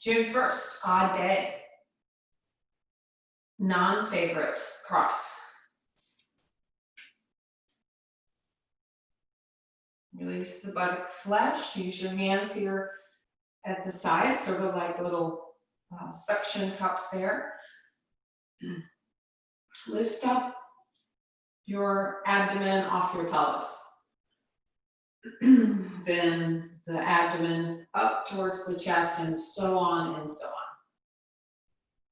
June 1st, odd day. Non-favorite, cross. Release the buttock flesh. Use your hands here at the sides, sort of like little suction cups there. Lift up your abdomen off your pelvis. Then the abdomen up towards the chest, and so on and so on.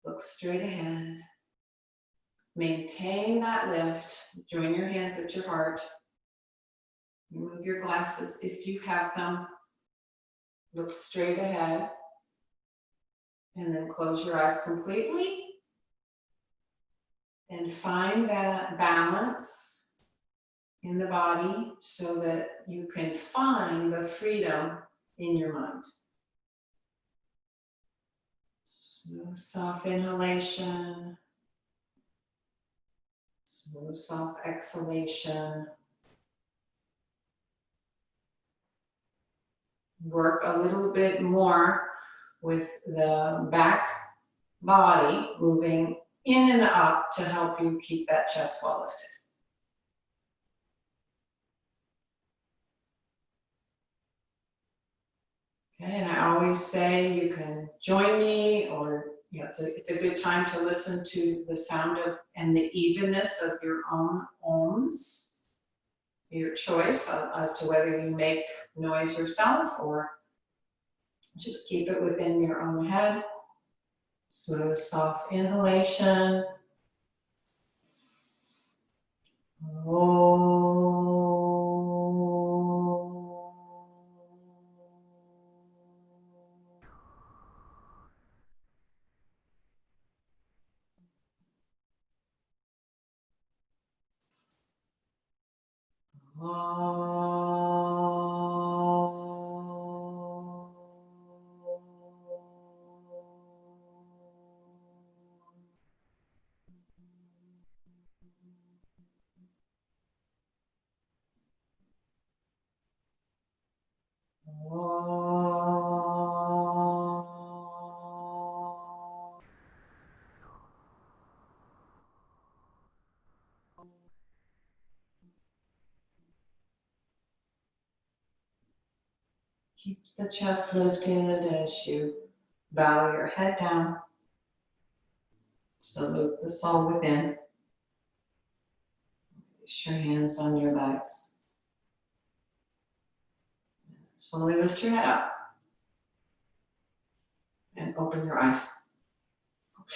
Look straight ahead. Maintain that lift. Join your hands at your heart. Remove your glasses if you have them. Look straight ahead. And then close your eyes completely. And find that balance in the body so that you can find the freedom in your mind. Smooth, soft inhalation. Smooth, soft exhalation. Work a little bit more with the back body moving in and up to help you keep that chest well lifted. Okay, and I always say you can join me, or it's a good time to listen to the sound of and the evenness of your own ohms. Your choice as to whether you make noise yourself or just keep it within your own head. Smooth, soft inhalation. Keep the chest lifted as you bow your head down. Salute the soul within. Place your hands on your legs. Slowly lift your head up. And open your eyes. Okay.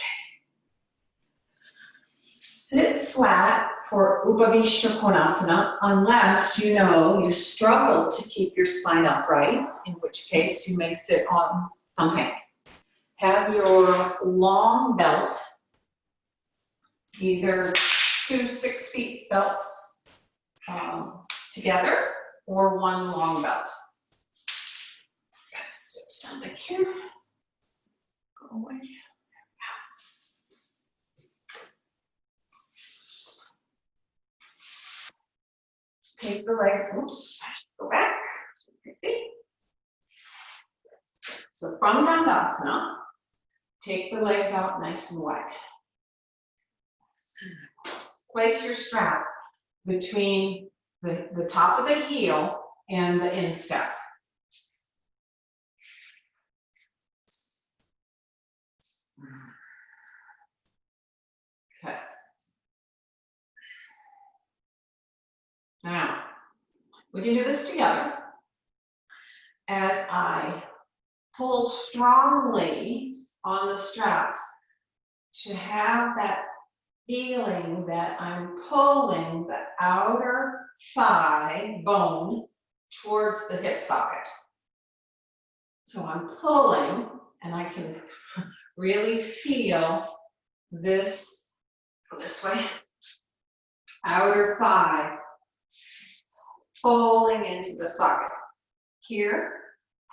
Sit flat for Upavishta Konasana unless you know you struggle to keep your spine upright, in which case you may sit on something. Have your long belt, either 2 6-foot belts together or one long belt. Gotta switch something here. Go away. Take the legs, oops, go back, so you can see. So from Dandasana, take the legs out nice and wide. Place your strap between the top of the heel and the instep. Okay. Now, we can do this together as I pull strongly on the straps to have that feeling that I'm pulling the outer thigh bone towards the hip socket. So I'm pulling, and I can really feel this way, outer thigh pulling into the socket. Here,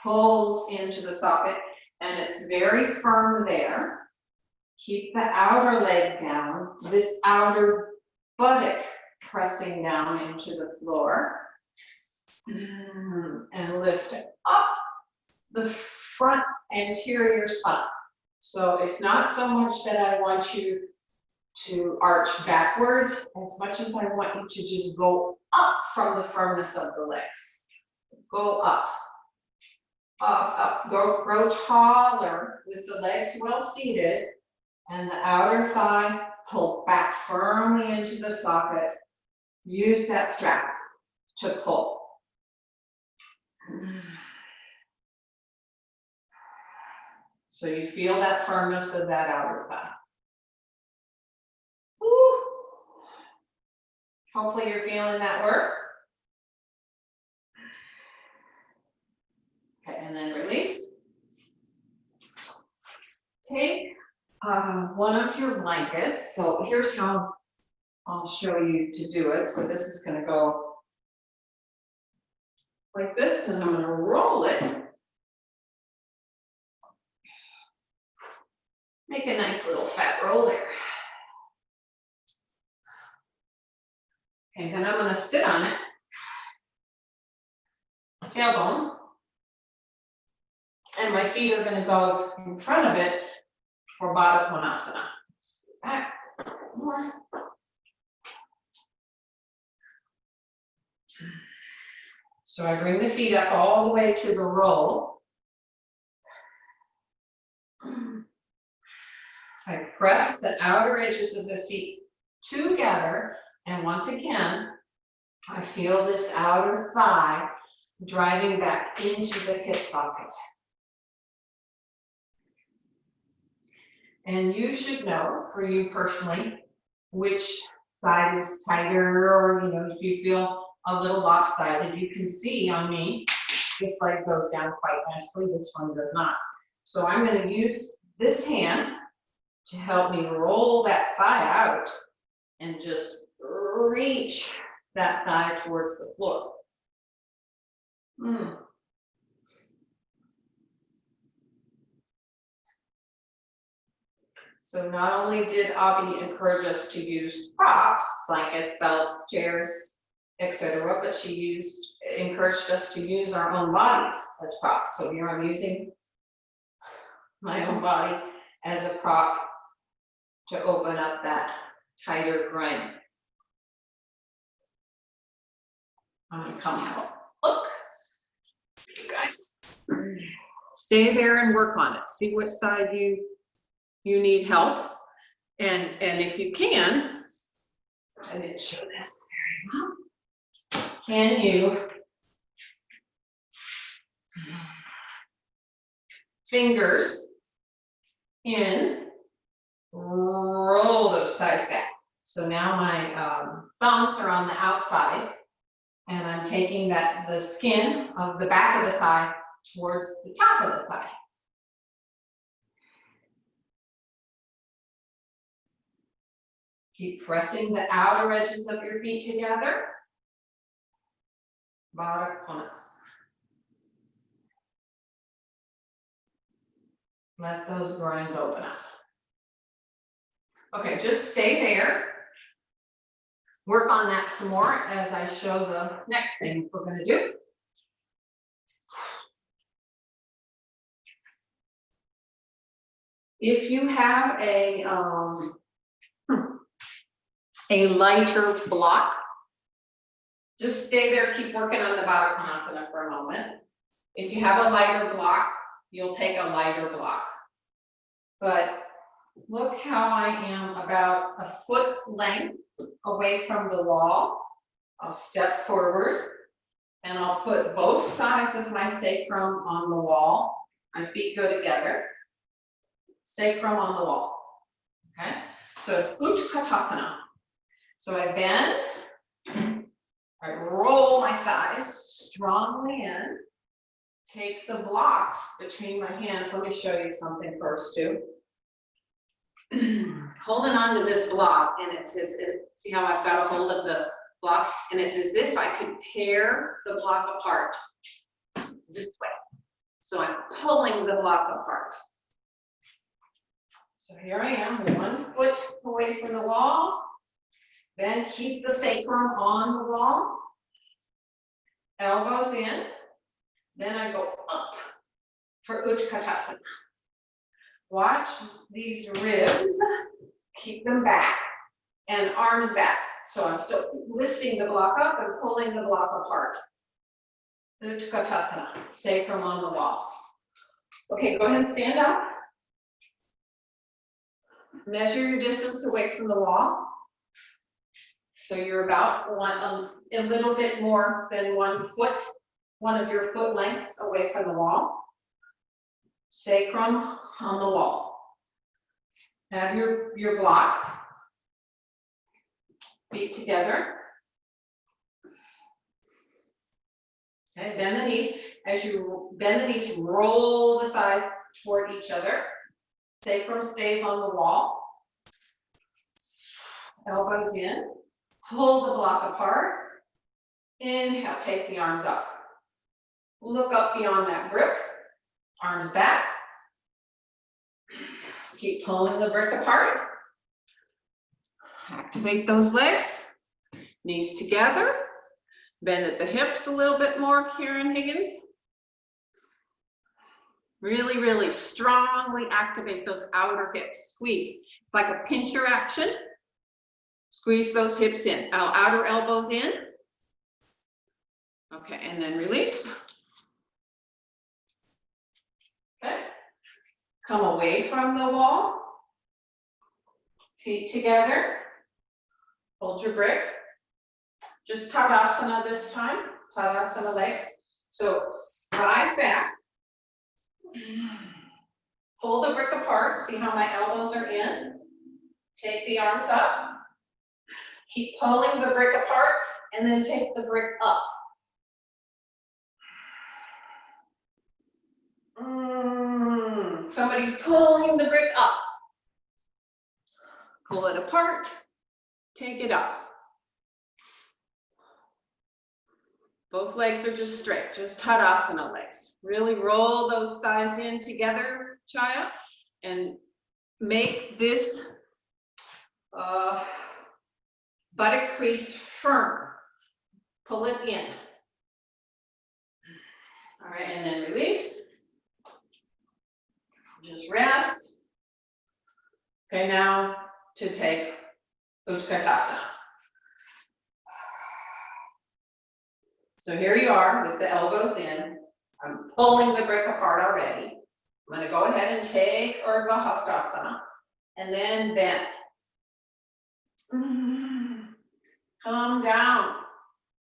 pulls into the socket, and it's very firm there. Keep the outer leg down, this outer buttock pressing down into the floor. And lift up the front anterior spine. So it's not so much that I want you to arch backwards as much as I want you to just go up from the firmness of the legs. Go up, up, up. Grow taller with the legs well seated and the outer thigh pull back firmly into the socket. Use that strap to pull. So you feel that firmness of that outer thigh. Woo. Hopefully you're feeling that work. Okay, and then release. Take one of your blankets. So here's how I'll show you to do it. So this is going to go like this, and I'm going to roll it. Make a nice little fat roll there. Okay, then I'm going to sit on it. Tailbone. And my feet are going to go in front of it for Baddha Konasana. Back. More. So I bring the feet up all the way to the roll. I press the outer edges of the feet together, and once again, I feel this outer thigh driving back into the hip socket. And you should know, for you personally, which side is tighter, or if you feel a little lopsided. You can see on me, this leg goes down quite nicely, this one does not. So I'm going to use this hand to help me roll that thigh out and just reach that thigh towards the floor. So not only did Abhi encourage us to use props, blankets, belts, chairs, etc., but she encouraged us to use our own bodies as props. So here I'm using my own body as a prop to open up that tighter groin. I'm going to come help. Look, see you guys. Stay there and work on it. See what side you need help, and if you can, I didn't show that very well. Can you fingers in, roll those thighs back. So now my thumbs are on the outside, and I'm taking the skin of the back of the thigh towards the top of the thigh. Keep pressing the outer edges of your feet together. Baddha Konasana. Let those groins open up. Okay, just stay there. Work on that some more as I show the next thing we're going to do. If you have a lighter block, just stay there, keep working on the Baddha Konasana for a moment. If you have a lighter block, you'll take a lighter block. But look how I am about a foot length away from the wall. I'll step forward and I'll put both sides of my sacrum on the wall. My feet go together. Sacrum on the wall. Okay? So it's Utkatasana. So I bend, I roll my thighs strongly in, take the block between my hands. Let me show you something first too. Holding on to this block, and it's as if, see how I've got a hold of the block, and it's as if I could tear the block apart this way. So I'm pulling the block apart. So here I am, 1 foot away from the wall. Then keep the sacrum on the wall. Elbows in. Then I go up for Utkatasana. Watch these ribs, keep them back, and arms back. So I'm still lifting the block up and pulling the block apart. Utkatasana, sacrum on the wall. Okay, go ahead and stand up. Measure your distance away from the wall. So you're about a little bit more than 1 foot, one of your foot lengths away from the wall. Sacrum on the wall. Have your block. Feet together. Okay, bend the knees. As you bend the knees, roll the thighs toward each other. Sacrum stays on the wall. Elbows in. Pull the block apart. Inhale, take the arms up. Look up beyond that brick. Arms back. Keep pulling the brick apart. Activate those legs. Knees together. Bend at the hips a little bit more, Karen Higgins. Really, really strongly activate those outer hips. Squeeze. It's like a pincher action. Squeeze those hips in. Outer elbows in. Okay, and then release. Okay. Come away from the wall. Feet together. Hold your brick. Just Tadasana this time. Tadasana legs. So rise back. Pull the brick apart. See how my elbows are in. Take the arms up. Keep pulling the brick apart and then take the brick up. Somebody's pulling the brick up. Pull it apart. Take it up. Both legs are just straight, just Tadasana legs. Really roll those thighs in together, Chaya, and make this buttock crease firm. Pull it in. All right, and then release. Just rest. Okay, now to take Utkatasana. So here you are with the elbows in. I'm pulling the brick apart already. I'm going to go ahead and take Urdhva Hastasana and then bend. Come down.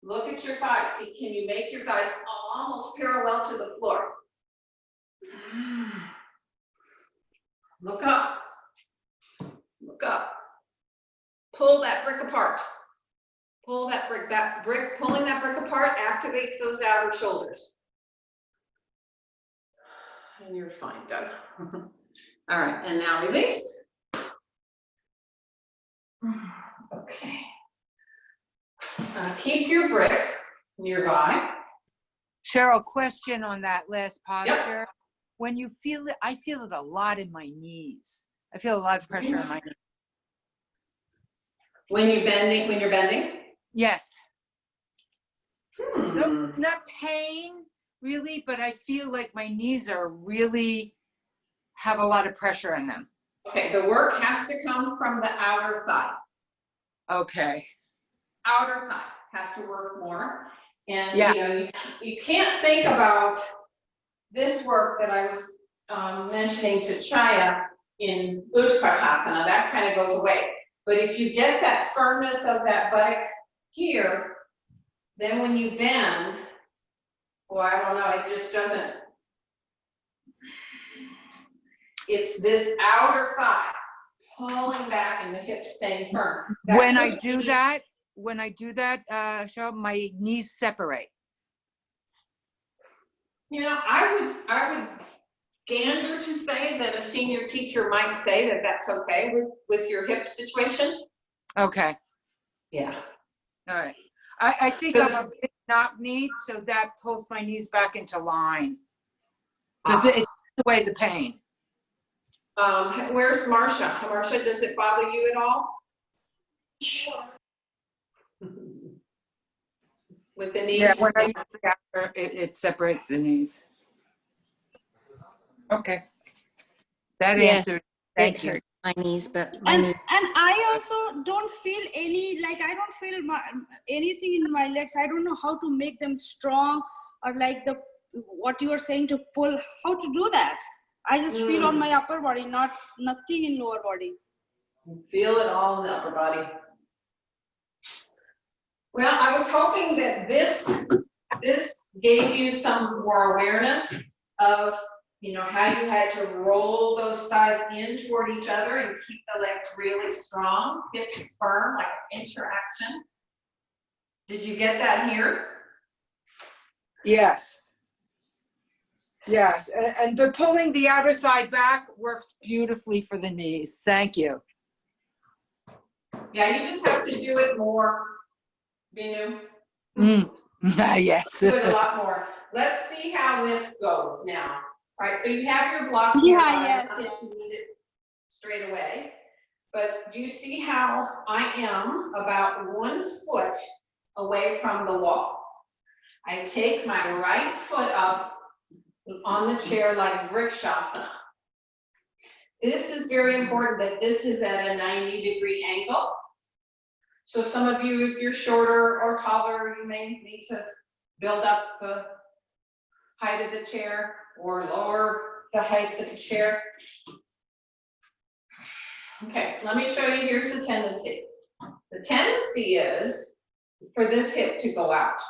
Look at your thighs. See, can you make your thighs almost parallel to the floor? Look up. Look up. Pull that brick apart. Pull that brick, pulling that brick apart activates those outer shoulders. And you're fine, Doug. All right, and now release. Okay. Keep your brick nearby. Sheryl, question on that last posture. Yep. When you feel it, I feel it a lot in my knees. I feel a lot of pressure in my knees. When you're bending? Yes. No, not pain, really, but I feel like my knees are really have a lot of pressure in them. Okay, the work has to come from the outer thigh. Okay. Outer thigh has to work more. And yeah. You know, you can't think about this work that I was mentioning to Chaya in Utkatasana. That kind of goes away. But if you get that firmness of that buttock here, then when you bend, well, I don't know, it just doesn't. It's this outer thigh pulling back and the hips staying firm. When I do that, Cheryl, my knees separate. You know, I would gander to say that a senior teacher might say that that's okay with your hip situation. Okay. Yeah. All right. I think I'm a big knock knee, so that pulls my knees back into line. Because it's away the pain. Where's Marcia? Marcia, does it bother you at all? Sure. With the knees? Yeah, when I use the outer, it separates the knees. Okay. That Yeah, answers. Thank it you. hurt my knees, but my And knees. I also don't feel any, like I don't feel anything in my legs. I don't know how to make them strong, or like what you are saying to pull, how to do that. I just feel on my upper body, nothing in lower body. Feel it all in the upper body. Well, I was hoping that this gave you some more awareness of, you know, how you had to roll those thighs in toward each other and keep the legs really strong, hips firm, like a pincher action. Did you get that here? Yes. Yes. And the pulling the outer thigh back works beautifully for the knees. Thank you. Yeah, you just have to do it more, Binu. Yes. Do it a lot more. Let's see how this goes now. All right, so you have your block here. Yeah, yes, yes. You need it straight away. But do you see how I am about 1 foot away from the wall? I take my right foot up on the chair like vrikshasana. This is very important that this is at a 90-degree angle. So some of you, if you're shorter or taller, you may need to build up the height of the chair or lower the height of the chair. Okay, let me show you, here's the tendency. The tendency is for this hip to go out.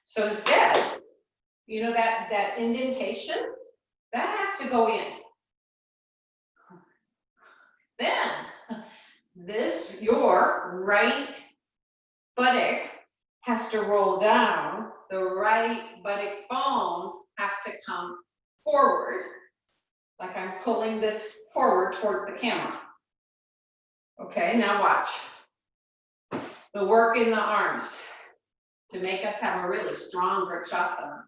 So instead, you know that indentation, that has to go in. Then, your right buttock has to roll down, the right buttock bone has to come forward, like I'm pulling this forward towards the camera. Okay, now watch. The work in the arms to make us have a really strong vrikshasana.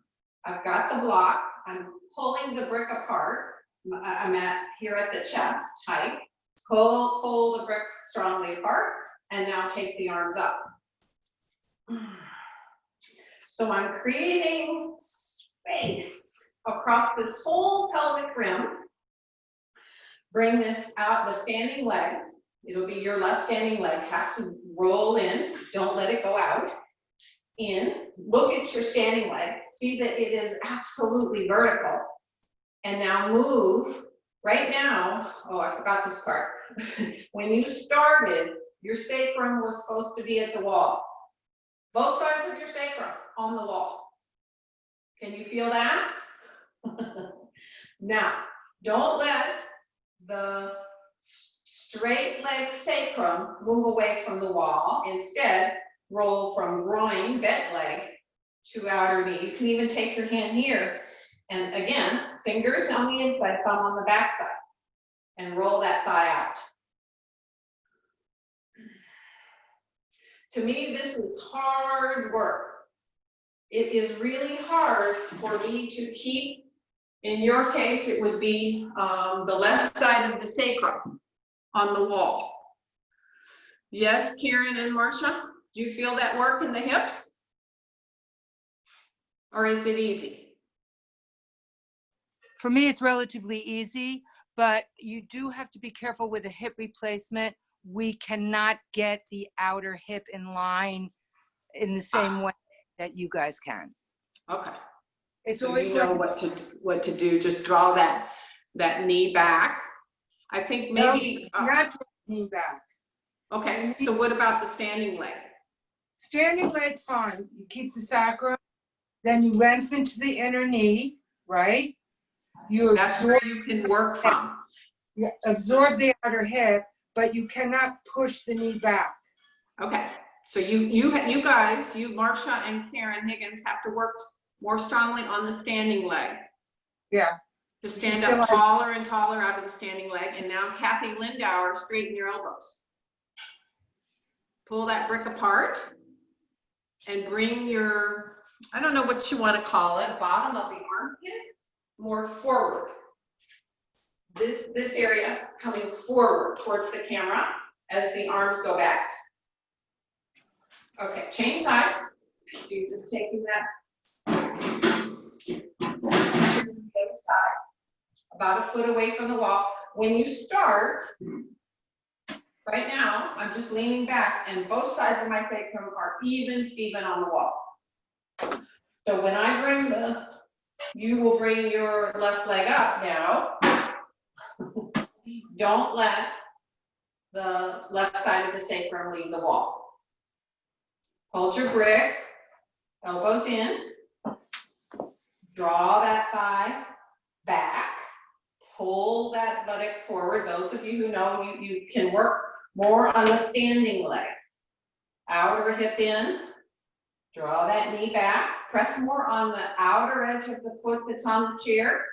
I've got the block, I'm pulling the brick apart. I'm here at the chest height. Pull the brick strongly apart, and now take the arms up. So I'm creating space across this whole pelvic rim. Bring this out, the standing leg. It'll be your left standing leg, has to roll in. Don't let it go out. In, look at your standing leg. See that it is absolutely vertical. And now move. Right now, oh, I forgot this part. When you started, your sacrum was supposed to be at the wall. Both sides of your sacrum on the wall. Can you feel that? Now, don't let the straight leg sacrum move away from the wall. Instead, roll from groin, bent leg, to outer knee. You can even take your hand here. And again, fingers on the inside, thumb on the back side. And roll that thigh out. To me, this is hard work. It is really hard for me to keep, in your case, it would be the left side of the sacrum on the wall. Yes, Karen and Marcia, do you feel that work in the hips? Or is it easy? For me, it's relatively easy, but you do have to be careful with a hip replacement. We cannot get the outer hip in line in the same way that you guys can. Okay. It's So always you know what to do. Just draw that knee back. I think maybe not draw the knee back. Okay. So what about the standing leg? Standing leg, fine. You keep the sacrum, then you lengthen to the inner knee, right? That's where you can work from. You absorb the outer hip, but you cannot push the knee back. Okay. So you guys, Marcia and Karen Higgins, have to work more strongly on the standing leg. Yeah. To stand up taller and taller out of the standing leg. And now Kathy Lindauer, straighten your elbows. Pull that brick apart and bring your, I don't know what you want to call it, bottom of the armpit more forward. This area coming forward towards the camera as the arms go back. Okay, change sides. So you're just taking that side, about a foot away from the wall. When you start, right now, I'm just leaning back and both sides of my sacrum are even Steven on the wall. So when I bring you will bring your left leg up now. Don't let the left side of the sacrum leave the wall. Hold your brick, elbows in, draw that thigh back, pull that buttock forward. Those of you who know, you can work more on the standing leg. Outer hip in, draw that knee back, press more on the outer edge of the foot that's on the chair.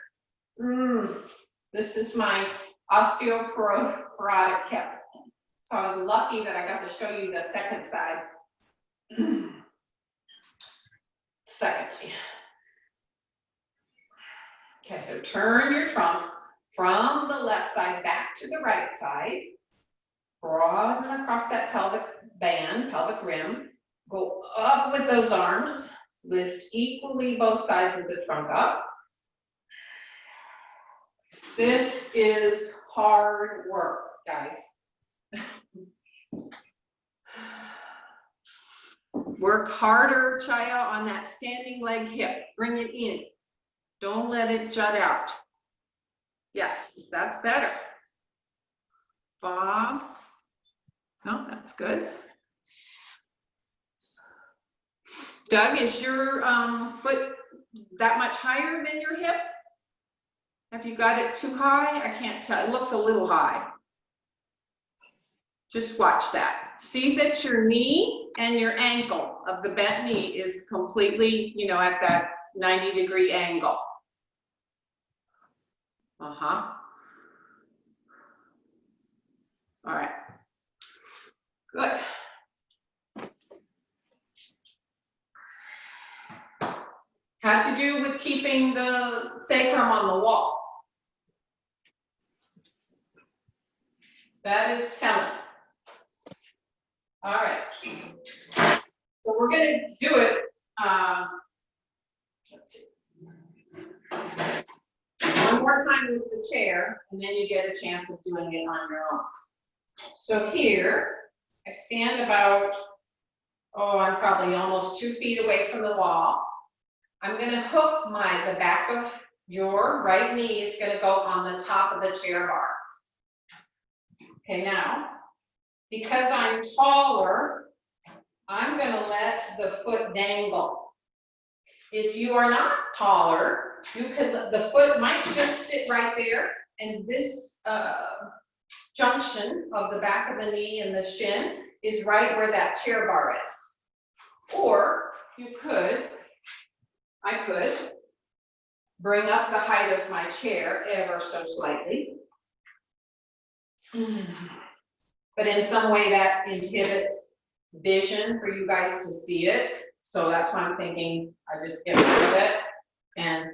This is my osteoporotic hip. So I was lucky that I got to show you the second side. Secondly. Okay, so turn your trunk from the left side back to the right side. Broaden across that pelvic band, pelvic rim. Go up with those arms. Lift equally both sides of the trunk up. This is hard work, guys. Work harder, Chaya, on that standing leg hip. Bring it in. Don't let it jut out. Yes, that's better. Bob. No, that's good. Doug, is your foot that much higher than your hip? Have you got it too high? I can't tell. It looks a little high. Just watch that. See that your knee and your ankle of the bent knee is completely, you know, at that 90-degree angle. All right. Good. Had to do with keeping the sacrum on the wall. That is telling. All right. So we're going to do it. Let's see. One more time with the chair, and then you get a chance of doing it on your own. So here, I stand about, I'm probably almost 2 feet away from the wall. I'm going to hook the back of your right knee is going to go on the top of the chair bar. Okay, now, because I'm taller, I'm going to let the foot dangle. If you are not taller, the foot might just sit right there, and this junction of the back of the knee and the shin is right where that chair bar is. Or I could bring up the height of my chair ever so slightly. But in some way that inhibits vision for you guys to see it. So that's why I'm thinking I just get rid of it and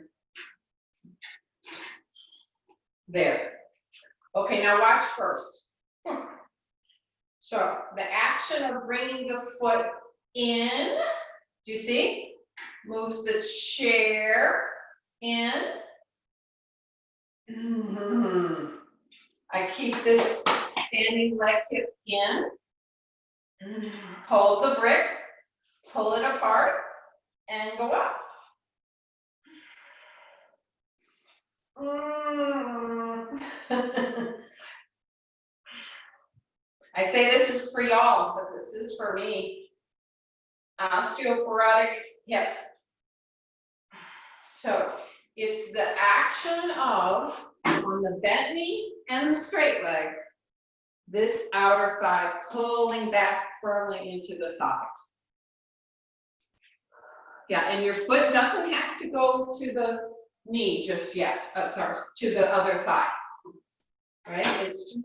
there. Okay, now watch first. So the action of bringing the foot in, do you see? Moves the chair in. I keep this standing leg hip in. Hold the brick, pull it apart, and go up. I say this is for y'all, but this is for me. Osteoporotic hip. So it's the action of, on the bent knee and the straight leg, this outer thigh pulling back firmly into the socket. Yeah, and your foot doesn't have to go to the knee just yet. Sorry, to the other thigh. Right? It's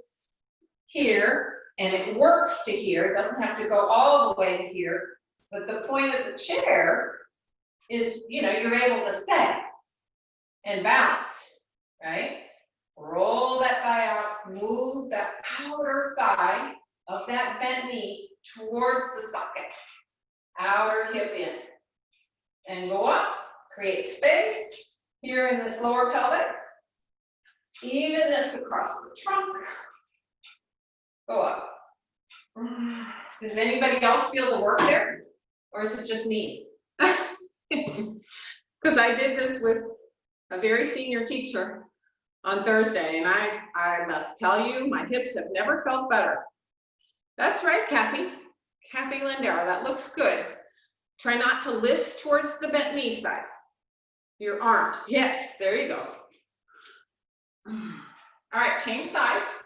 here, and it works to here. It doesn't have to go all the way to here. But the point of the chair is, you know, you're able to stay and balance, right? Roll that thigh out, move that outer thigh of that bent knee towards the socket. Outer hip in. And go up, create space, here in this lower pelvic. Evenness across the trunk. Go up. Does anybody else feel the work there? Or is it just me? Because I did this with a very senior teacher on Thursday, and I must tell you, my hips have never felt better. That's right, Kathy Lindauer, that looks good. Try not to list towards the bent knee side. Your arms, yes, there you go. All right, change sides.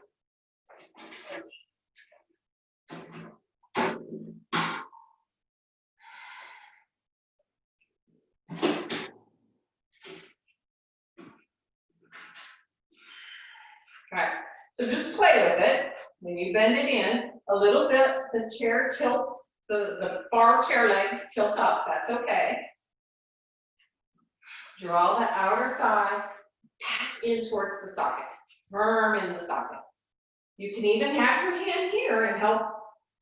All right, so just play with it. When you bend it in a little bit, the chair tilts, the far chair legs tilt up, that's okay. Draw the outer thigh back in towards the socket, firm in the socket. You can even have your hand here and help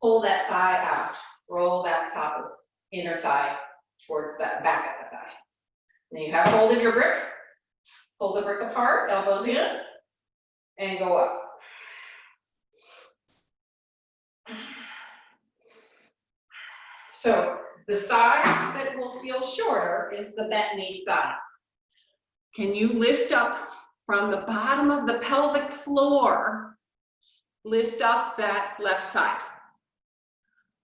pull that thigh out. Roll that top of the inner thigh towards that back of the thigh. Then you have hold of your brick, pull the brick apart, elbows in, and go up. So the side that will feel shorter is the bent knee side. Can you lift up from the bottom of the pelvic floor? Lift up that left side.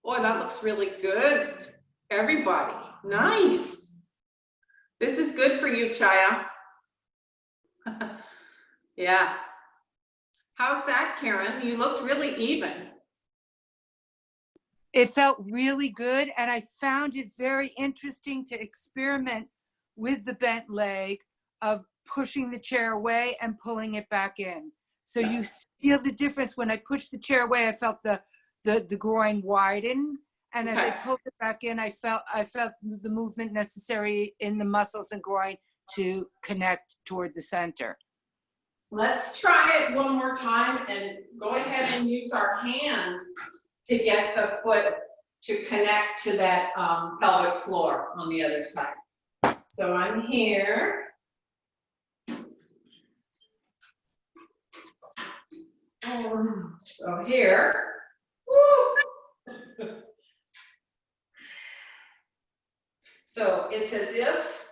Boy, that looks really good. Everybody, nice. This is good for you, Chaya. Yeah. How's that, Karen? You looked really even. It felt really good, and I found it very interesting to experiment with the bent leg of pushing the chair away and pulling it back in. So you feel the difference. When I pushed the chair away, I felt the groin widen, and as I pulled it back in, I felt the movement necessary in the muscles and groin to connect toward the center. Let's try it one more time and go ahead and use our hands to get the foot to connect to that pelvic floor on the other side. So I'm here. So here. Woo. So it's as if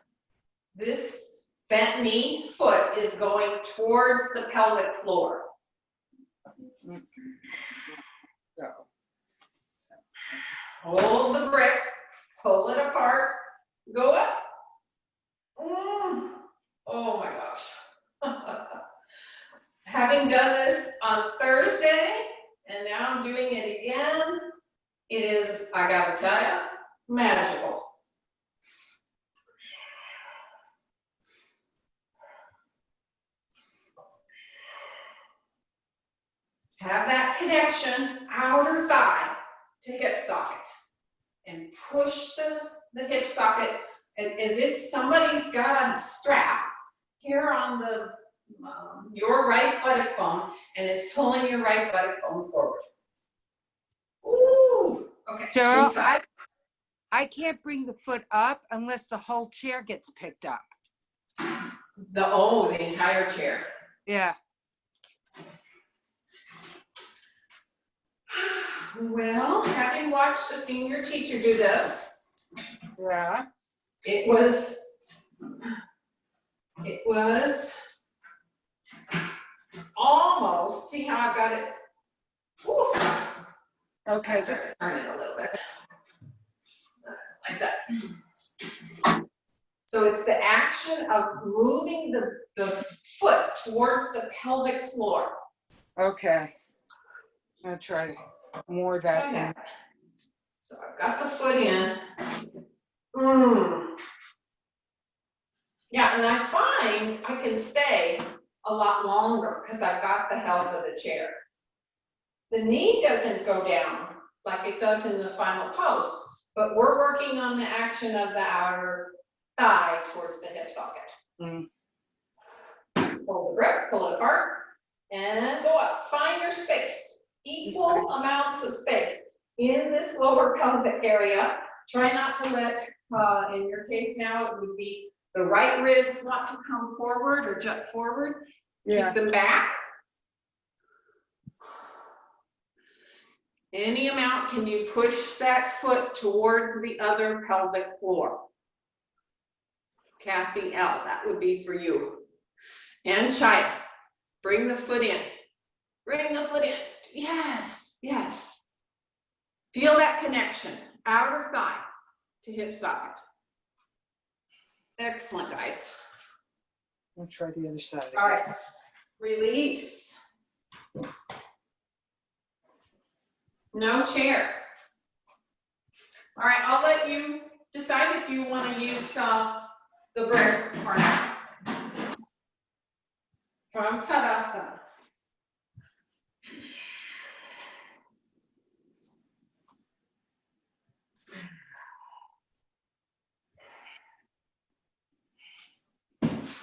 this bent knee foot is going towards the pelvic floor. Hold the brick, pull it apart, go up. Oh my gosh. Having done this on Thursday, and now I'm doing it again, it is, I gotta tell you, magical. Have that connection, outer thigh to hip socket, and push the hip socket as if somebody's got a strap here on the your right buttock bone and is pulling your right buttock bone forward. Ooh, okay. Sheryl, I can't bring the foot up unless the whole chair gets picked up. The entire chair. Yeah. Well, having watched a senior teacher do this, Yeah. it was almost, see how I got it? Woo. Okay. Just turn it a little bit. Like that. So it's the action of moving the foot towards the pelvic floor. Okay. I'm gonna try more of that. Try that. So I've got the foot in. Yeah, and I find I can stay a lot longer because I've got the help of the chair. The knee doesn't go down like it does in the final pose, but we're working on the action of the outer thigh towards the hip socket. Pull the brick, pull it apart, and go up. Find your space. Equal amounts of space in this lower pelvic area. Try not to let, in your case now, it would be The right ribs want to come forward or jut forward. Yeah. Keep them back. Any amount, can you push that foot towards the other pelvic floor? Kathy L, that would be for you. And Chaya, bring the foot in. Bring the foot in. Yes, yes. Feel that connection, outer thigh to hip socket. Excellent, guys. I'll try the other side. All right, release. No chair. All right, I'll let you decide if you want to use the brick or not. From Tadasana.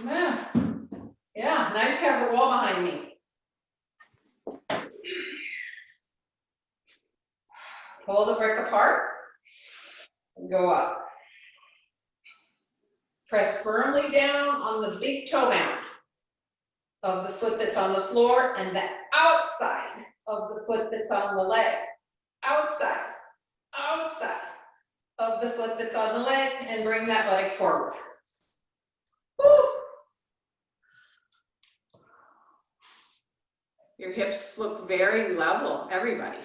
Yeah. Yeah, nice to have the wall behind me. Pull the brick apart and go up. Press firmly down on the big toe mound of the foot that's on the floor and the outside of the foot that's on the leg. Outside, outside of the foot that's on the leg, and bring that leg forward. Woo. Your hips look very level, everybody.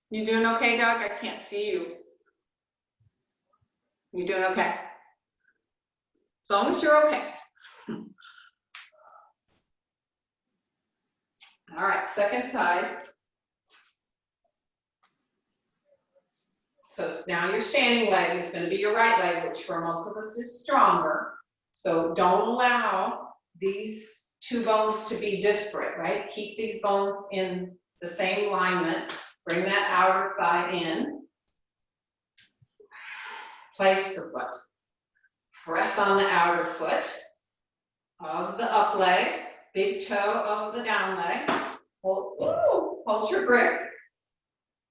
You doing okay, Doug? I can't see you. You doing okay? As long as you're okay. All right, second side. So now your standing leg is going to be your right leg, which for most of us is stronger. So don't allow these two bones to be disparate, right? Keep these bones in the same alignment. Bring that outer thigh in. Place the foot. Press on the outer foot of the up leg, big toe of the down leg. Hold your grip.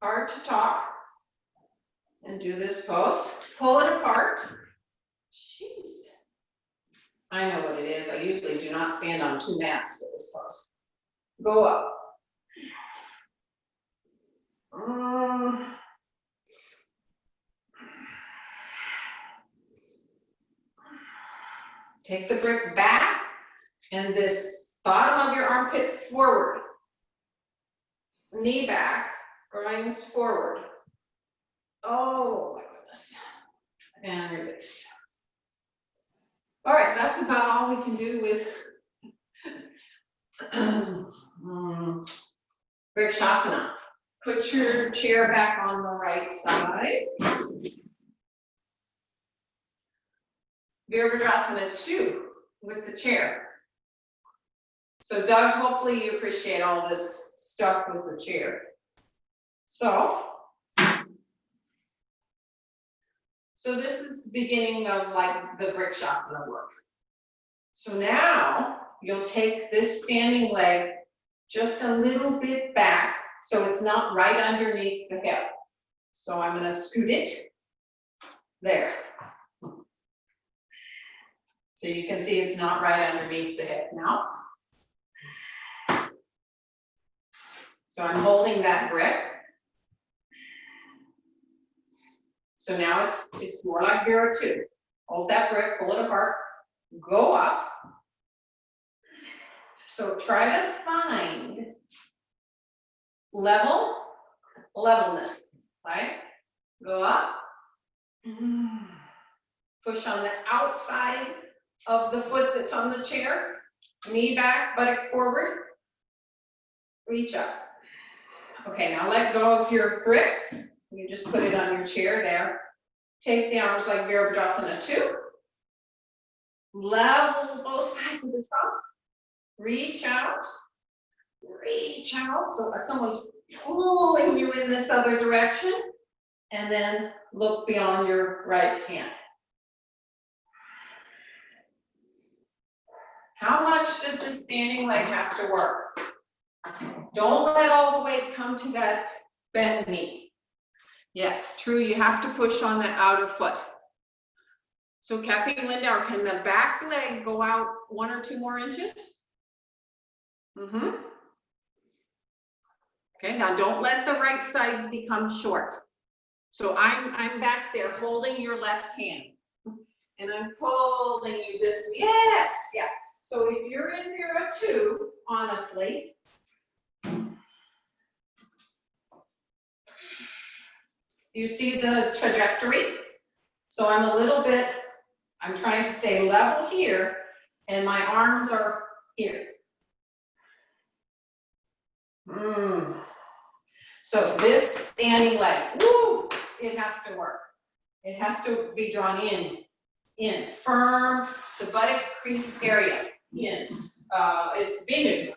Hard to talk. And do this pose. Pull it apart. Jeez. I know what it is. I usually do not stand on two mats for this pose. Go up. Take the brick back and this bottom of your armpit forward. Knee back, groins forward. Oh my goodness. And release. All right, that's about all we can do with Vrikshasana. Put your chair back on the right side. Virabhadrasana 2 with the chair. So Doug, hopefully you appreciate all this stuff with the chair. So this is the beginning of like the Vrikshasana work. So now you'll take this standing leg just a little bit back so it's not right underneath the hip. So I'm going to scoot it there. So you can see it's not right underneath the hip now. So I'm holding that grip. So now it's more like Vira 2. Hold that grip, pull it apart, go up. So try to find levelness, right? Go up. Push on the outside of the foot that's on the chair. Knee back, buttock forward. Reach up. Okay, now let go of your grip. You just put it on your chair there. Take the arms like Virabhadrasana 2. Level both sides of the trunk. Reach out. Reach out. So someone's pulling you in this other direction. And then look beyond your right hand. How much does this standing leg have to work? Don't let all the weight come to that bent knee. Yes, true, you have to push on the outer foot. So Kathy and Lindauer, can the back leg go out 1 or 2 more inches? Okay, now don't let the right side become short. So I'm back there holding your left hand. And I'm pulling you this, yes, yeah. So if you're in here a 2, honestly, you see the trajectory? So I'm a little bit, I'm trying to stay level here, and my arms are here. So this standing leg, woo, it has to work. It has to be drawn in, firm, the buttock crease area, in. It's Vinu.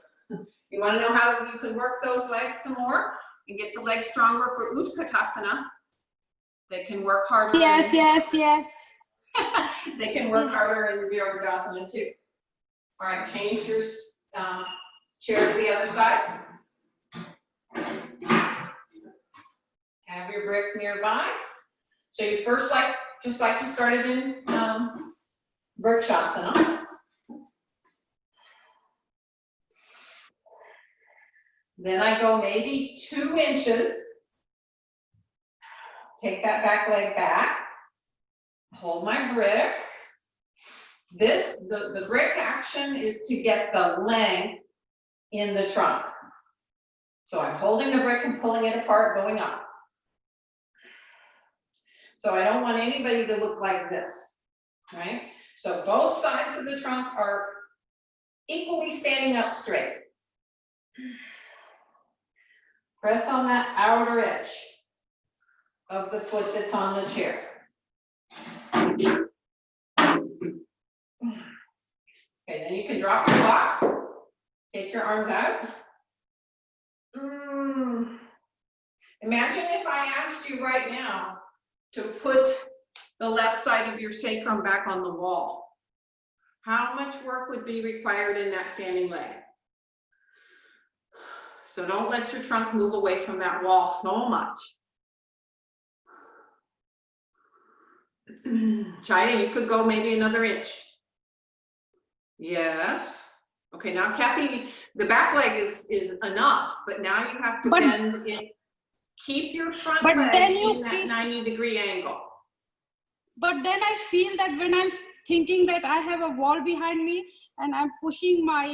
You want to know how you can work those legs some more and get the legs stronger for Utkatasana? They can work harder. Yes. They can work harder in Virabhadrasana too. All right, change your chair to the other side. Have your brick nearby. So you first, just like you started in Vrikshasana. Then I go maybe 2 inches. Take that back leg back. Hold my brick. The brick action is to get the length in the trunk. So I'm holding the brick and pulling it apart, going up. So I don't want anybody to look like this, right? So both sides of the trunk are equally standing up straight. Press on that outer edge of the foot that's on the chair. Okay, then you can drop your block, take your arms out. Imagine if I asked you right now to put the left side of your sacrum back on the wall. How much work would be required in that standing leg? So don't let your trunk move away from that wall so much. Chaya, you could go maybe another inch. Yes. Okay, now Kathy, the back leg is enough, but now you have to bend it. Keep your front leg in that 90-degree angle. But then I feel that when I'm thinking that I have a wall behind me and I'm pushing my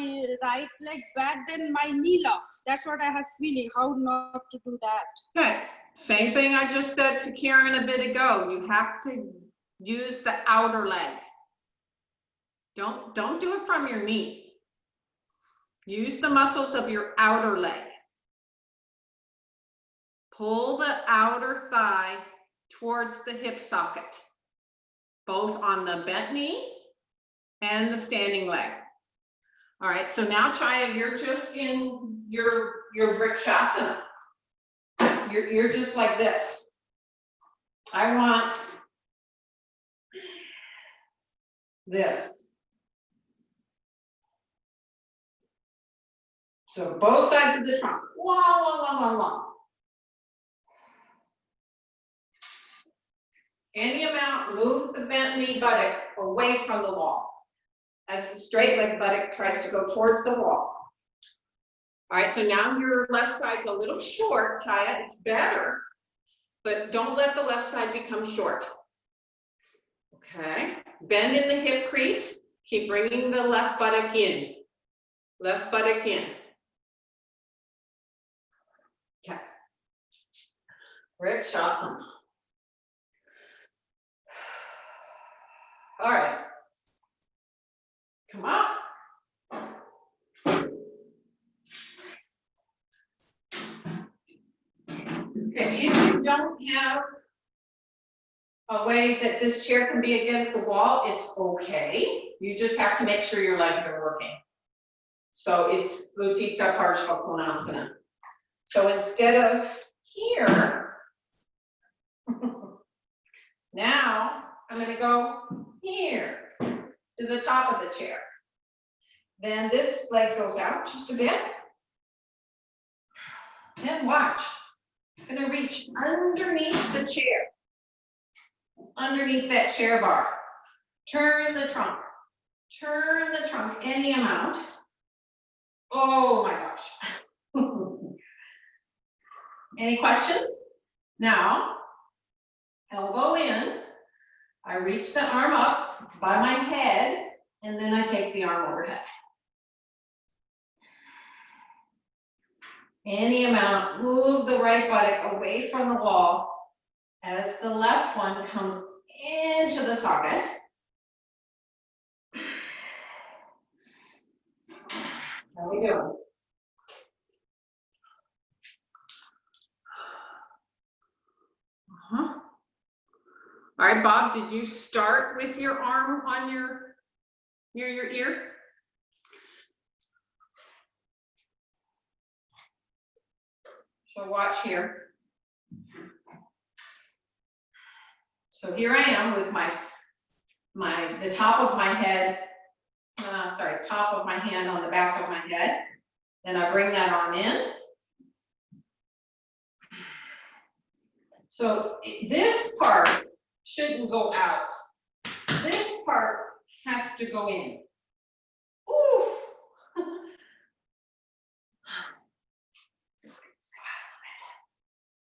right leg back, then my knee locks. That's what I have feeling, how not to do that. Okay, same thing I just said to Karen a bit ago. You have to use the outer leg. Don't do it from your knee. Use the muscles of your outer leg. Pull the outer thigh towards the hip socket, both on the bent knee and the standing leg. All right, so now Chaya, you're just in your Vrikshasana. You're just like this. I want this. So both sides of the trunk, long. Any amount, move the bent knee buttock away from the wall as the straight leg buttock tries to go towards the wall. All right, so now your left side's a little short, Chaya, it's better, but don't let the left side become short. Okay, bend in the hip crease, keep bringing the left buttock in. Left buttock in. Okay. Vrikshasana. All right. Come up. If you don't have a way that this chair can be against the wall, it's okay. You just have to make sure your legs are working. So it's Utthita Parshva Konasana. So instead of here, now I'm going to go here to the top of the chair. Then this leg goes out just a bit. And watch. I'm gonna reach underneath the chair. Underneath that chair bar. Turn the trunk. Turn the trunk any amount. Oh my gosh. Any questions? Now, elbow in. I reach the arm up, it's by my head, and then I take the arm overhead. Any amount, move the right buttock away from the wall as the left one comes into the socket. How we doing? Uh-huh. All right, Bob, did you start with your arm on near your ear? So watch here. So here I am with the top of my head, top of my hand on the back of my head. Then I bring that arm in. So this part shouldn't go out. This part has to go in. Ooh.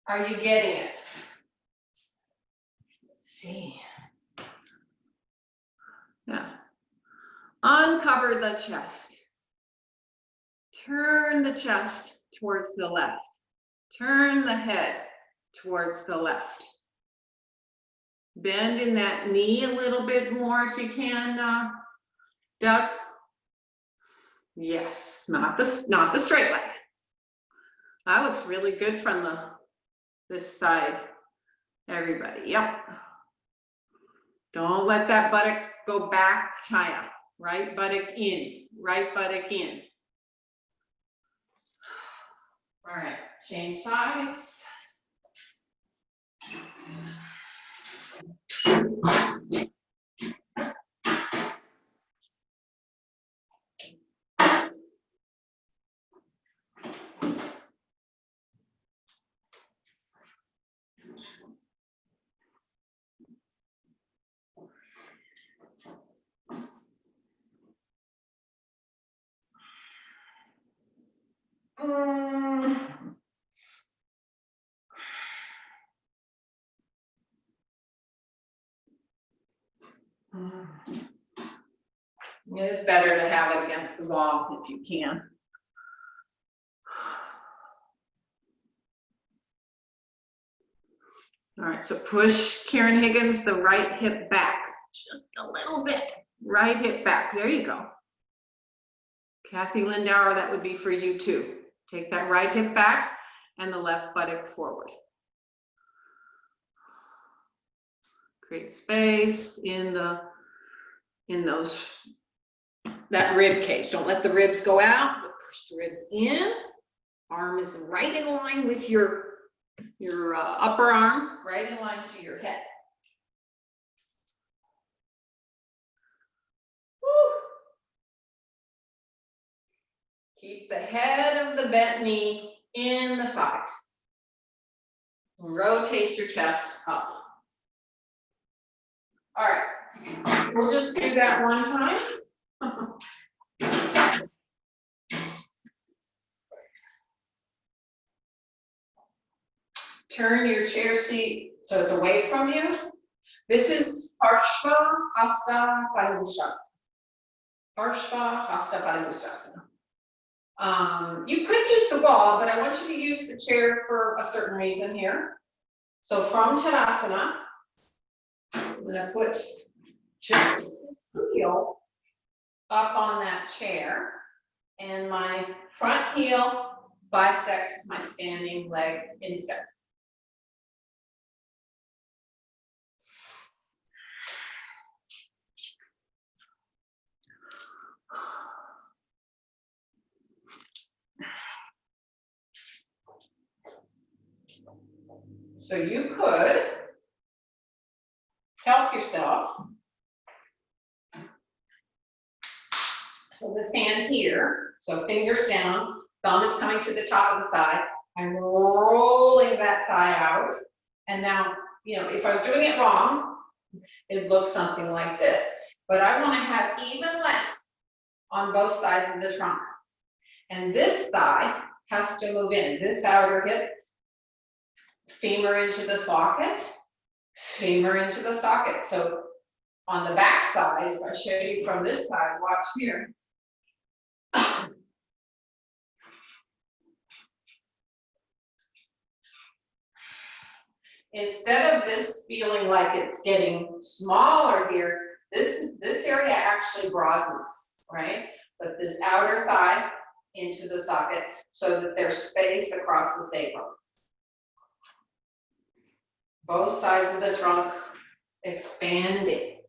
Are you getting it? Let's see. Yeah. Uncover the chest. Turn the chest towards the left. Turn the head towards the left. Bend in that knee a little bit more if you can, Doug. Yes, not the straight leg. That looks really good from this side. Everybody, yep. Don't let that buttock go back, Chaya. Right buttock in, right buttock in. All right, change sides. It's better to have it against the wall if you can. All right, so push Karen Higgins the right hip back, just a little bit. Right hip back, there you go. Kathy Lindauer, that would be for you too. Take that right hip back and the left buttock forward. Create space in that rib cage. Don't let the ribs go out, but push the ribs in. Arm is right in line with your upper arm, right in line to your head. Woo. Keep the head of the bent knee in the side. Rotate your chest up. All right, we'll just do that one time. Turn your chair seat so it's away from you. This is Parshva Hasta Padangusthasana. Parshva Hasta Padangusthasana. You could use the wall, but I want you to use the chair for a certain reason here. So from Tadasana, I'm going to put just the heel up on that chair, and my front heel bisects my standing leg instead. So you could help yourself. So this hand here, so fingers down, thumb is coming to the top of the thigh. I'm rolling that thigh out. And now, you know, if I was doing it wrong, it looks something like this. But I want to have even length on both sides of the trunk. And this thigh has to move in. This outer hip, femur into the socket, femur into the socket. So on the back side, if I show you from this side, watch here. Instead of this feeling like it's getting smaller here, this area actually broadens, right? But this outer thigh into the socket so that there's space across the sacrum. Both sides of the trunk expanding.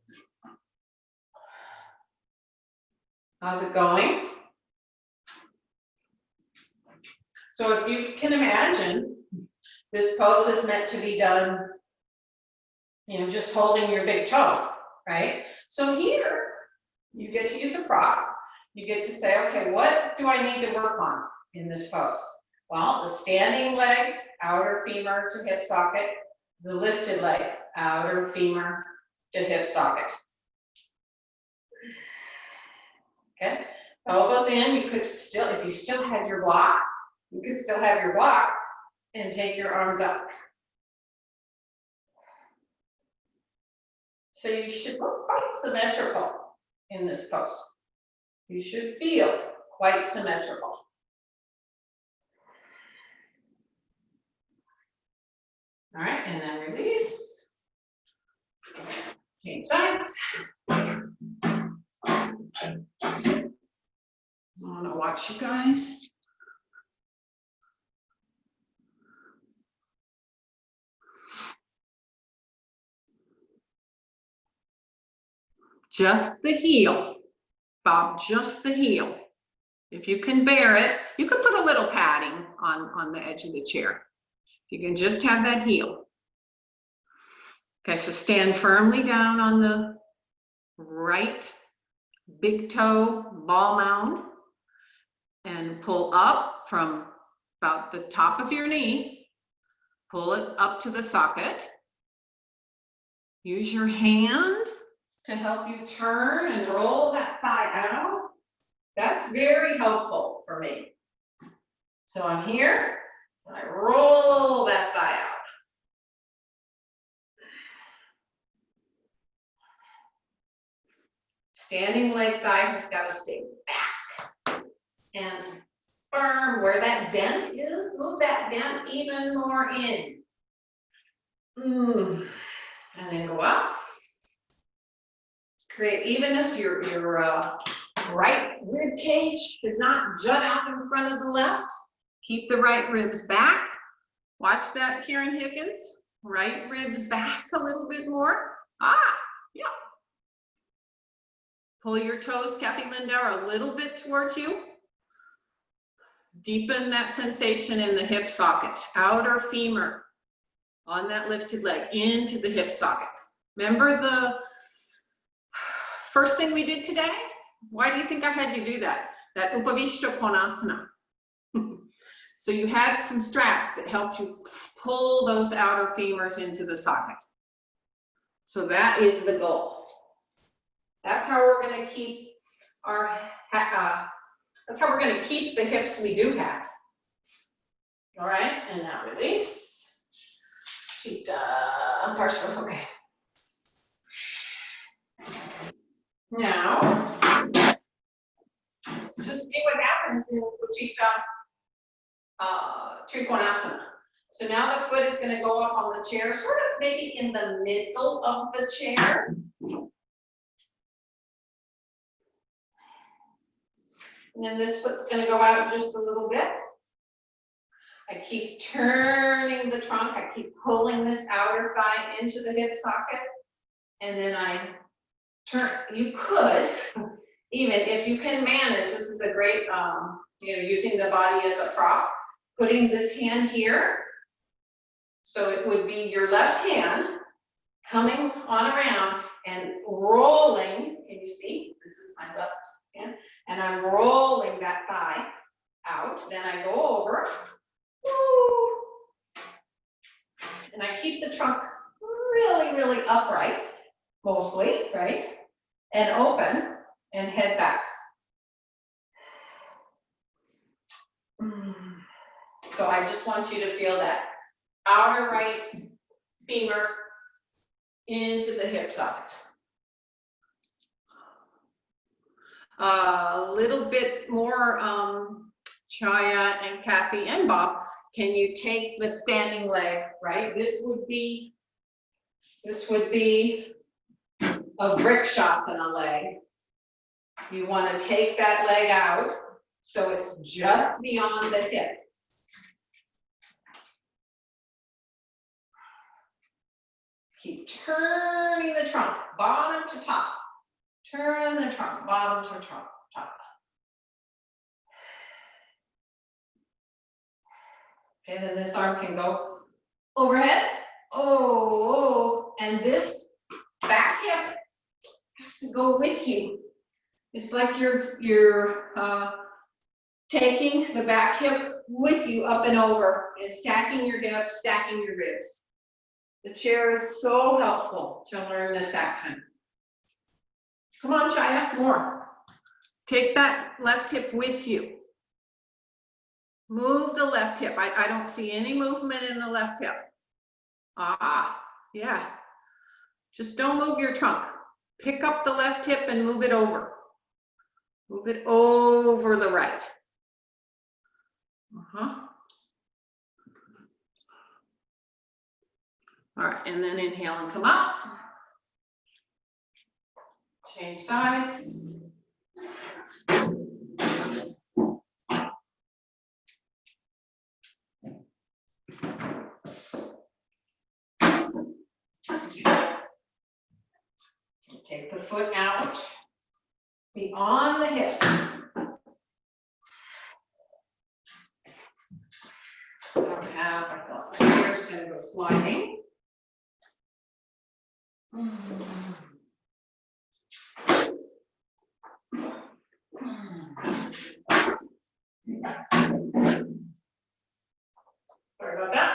How's it going? So if you can imagine, this pose is meant to be done, you know, just holding your big toe, right? So here, you get to use a prop. You get to say, okay, what do I need to work on in this pose? Well, the standing leg, outer femur to hip socket, the lifted leg, outer femur to hip socket. Okay, elbows in, you could still, if you still had your block, you could still have your block and take your arms up. So you should look quite symmetrical in this pose. You should feel quite symmetrical. All right, and then release. Change sides. I want to watch you guys. Just the heel, Bob, just the heel. If you can bear it, you could put a little padding on the edge of the chair. You can just have that heel. Okay, so stand firmly down on the right big toe ball mound and pull up from about the top of your knee. Pull it up to the socket. Use your hand to help you turn and roll that thigh out. That's very helpful for me. So I'm here, and I roll that thigh out. Standing leg thigh has got to stay back and firm. Where that dent is, move that dent even more in. And then go up. Create evenness. Your right rib cage should not jut out in front of the left. Keep the right ribs back. Watch that, Karen Higgins. Right ribs back a little bit more. Yeah. Pull your toes, Kathy Lindauer, a little bit towards you. Deepen that sensation in the hip socket. Outer femur on that lifted leg into the hip socket. Remember the first thing we did today? Why do you think I had you do that? That Upavishta Konasana. So you had some straps that helped you pull those outer femurs into the socket. So that is the goal. That's how we're going to keep our, that's how we're going to keep the hips we do have. All right, and now release. Chitta Parshva, okay. Now, just see what happens in Ujjita Trikonasana. So now the foot is going to go up on the chair, sort of maybe in the middle of the chair. And then this foot's going to go out just a little bit. I keep turning the trunk. I keep pulling this outer thigh into the hip socket. And then I turn. You could, even if you can manage, this is a great, you know, using the body as a prop, putting this hand here. So it would be your left hand coming on around and rolling. Can you see? This is my left hand. And I'm rolling that thigh out. Then I go over. Woo, upright, mostly, right? And open and head back. So I just want you to feel that outer right femur into the hip socket. A little bit more, Chaya and Kathy and Bob, can you take the standing leg, right? This would be a vrikshasana leg. You want to take that leg out so it's just beyond the hip. Keep turning the trunk, bottom to top. Turn the trunk, bottom to top. Okay, then this arm can go overhead. Oh, and this back hip has to go with you. It's like you're taking the back hip with you up and over and stacking your hips, stacking your ribs. The chair is so helpful to learn this action. Come on, Chaya, more. Take that left hip with you. Move the left hip. I don't see any movement in the left hip. Ah, yeah. Just don't move your trunk. Pick up the left hip and move it over. Move it over the right. All right, and then inhale and come up. Change sides. Take the foot out, beyond the hip. I thought my hair's gonna go sliding. Sorry about that.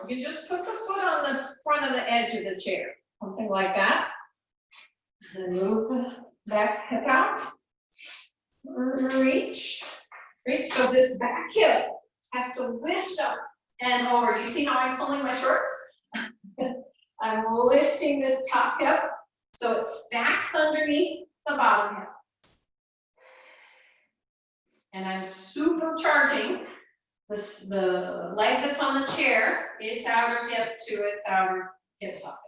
You just put the foot on the front of the edge of the chair, something like that. And move the back hip out. Reach. So this back hip has to lift up and over. You see how I'm pulling my shorts? I'm lifting this top hip so it stacks underneath the bottom hip. And I'm supercharging the leg that's on the chair, its outer hip to its outer hip socket.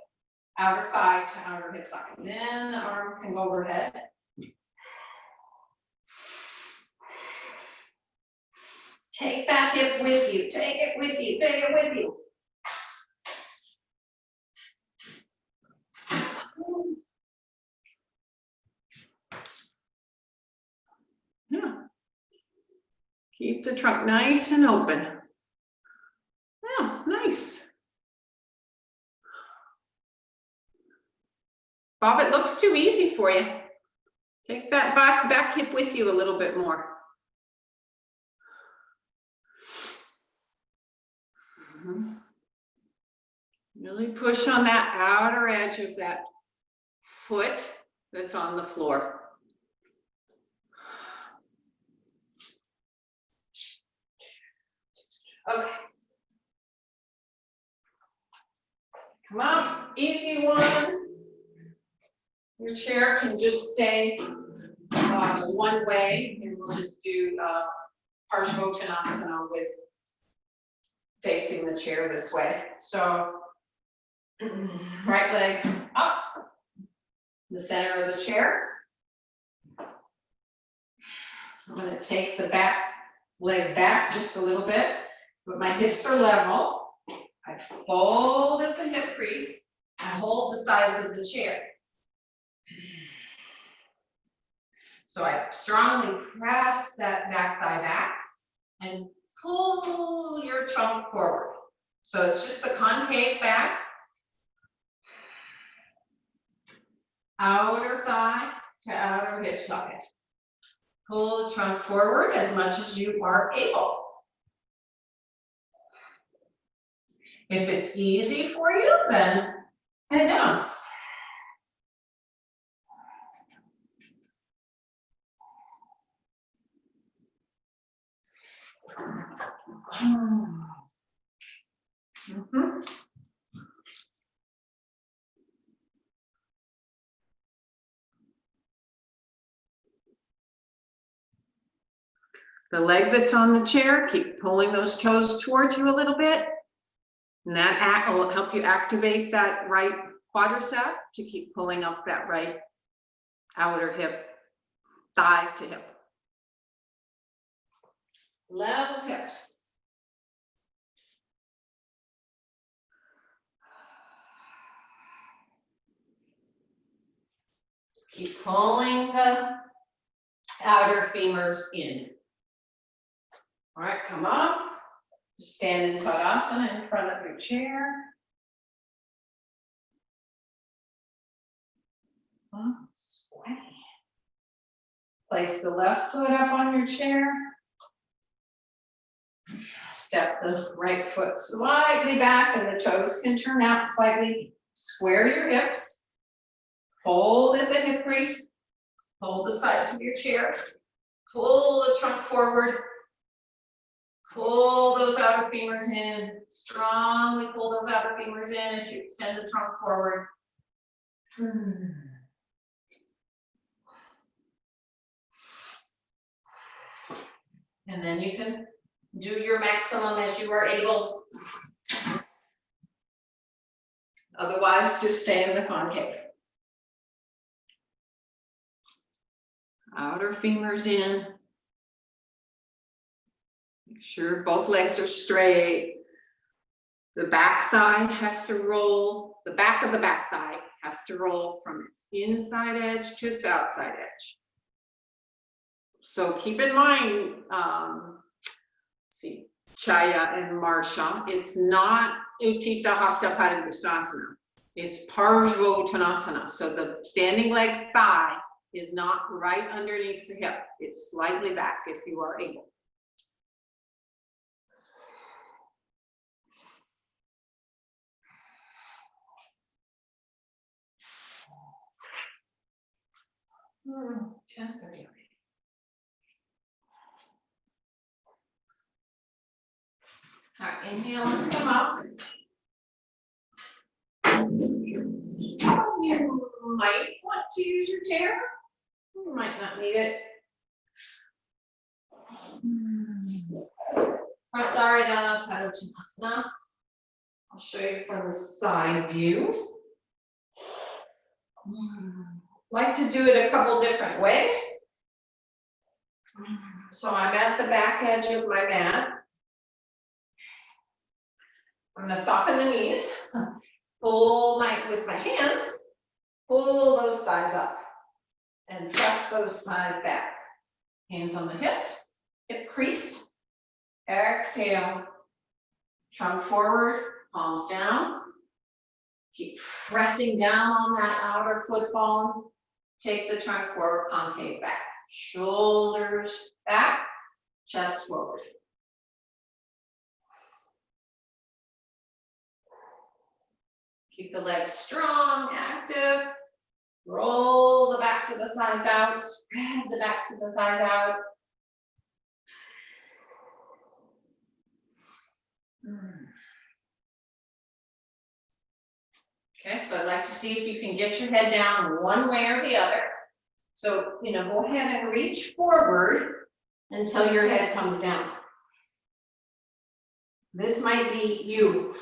Outer thigh to outer hip socket. Then the arm can go overhead. Take that hip with you. Take it with you. Take it with you. Yeah. Keep the trunk nice and open. Yeah, nice. Bob, it looks too easy for you. Take that back hip with you a little bit more. Really push on that outer edge of that foot that's on the floor. Okay. Come up, easy one. Your chair can just stay one way, and we'll just do Parsvottanasana with facing the chair this way. So right leg up, the center of the chair. I'm going to take the back leg back just a little bit, but my hips are level. I fold at the hip crease. I hold the sides of the chair. So I strongly press that back thigh back and pull your trunk forward. So it's just the concave back, outer thigh to outer hip socket. Pull the trunk forward as much as you are able. If it's easy for you, then head down. Mhm. The leg that's on the chair, keep pulling those toes towards you a little bit. And that will help you activate that right quadricep to keep pulling up that right outer hip, thigh to hip. Level hips. Just keep pulling the outer femurs in. All right, come up. Just stand in Tadasana in front of your chair. Oh, sweaty. Place the left foot up on your chair. Step the right foot slightly back and the toes can turn out slightly. Square your hips. Fold at the hip crease. Hold the sides of your chair. Pull the trunk forward. Pull those outer femurs in. Strongly pull those outer femurs in as you extend the trunk forward. And then you can do your maximum as you are able. Otherwise, just stay in the concave. Outer femurs in. Make sure both legs are straight. The back thigh has to roll. The back of the back thigh has to roll from its inside edge to its outside edge. So keep in mind, see, Chaya and Marsha, it's not Utthita Hasta Padangusthasana. It's Parshvottanasana. So the standing leg thigh is not right underneath the hip. It's slightly back if you are able. Hmm, 10:30. All right, inhale and come up. You might want to use your chair. You might not need it. Prasarita Padottanasana. I'll show you from the side view. Like to do it a couple different ways. So I'm at the back edge of my mat. I'm going to soften the knees. Pull with my hands, pull those thighs up and press those thighs back. Hands on the hips, hip crease. Exhale, trunk forward, palms down. Keep pressing down on that outer foot bone. Take the trunk forward, concave back. Shoulders back, chest forward. Keep the legs strong, active. Roll the backs of the thighs out. Spread the backs of the thighs out. Okay, so I'd like to see if you can get your head down one way or the other. So, go ahead and reach forward until your head comes down. This might be you.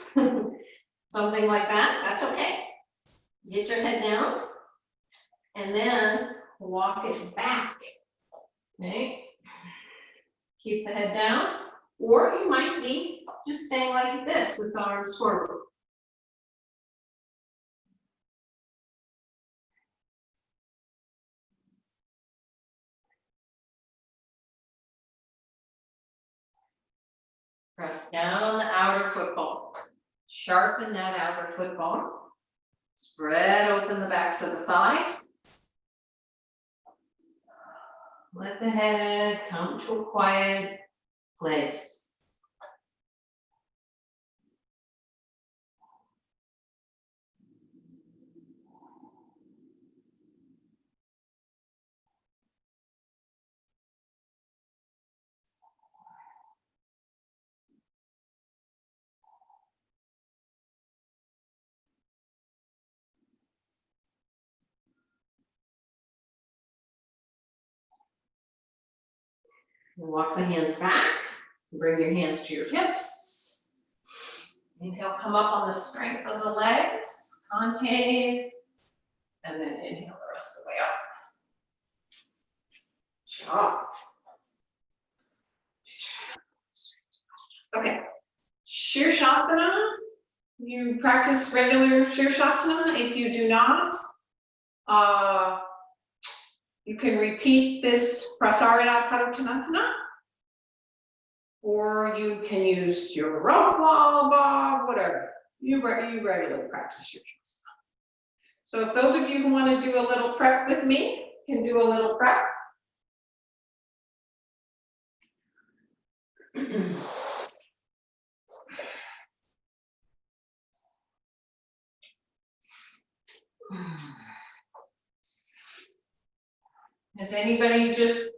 Something like that, that's okay. Get your head down and then walk it back. Okay. Keep the head down, or you might be just staying like this with the arms forward. Press down the outer foot bone. Sharpen that outer foot bone. Spread open the backs of the thighs. Let the head come to a quiet place. Walk the hands back. Bring your hands to your hips. Inhale, come up on the strength of the legs, concave, and then inhale the rest of the way up. Chop. Okay. Shirshasana. You practice regular Shirshasana. If you do not, you can repeat this Prasarita Padottanasana, or you can use your rope wall, whatever. You regularly practice Shirshasana. So if those of you who want to do a little prep with me can do a little prep. Is anybody just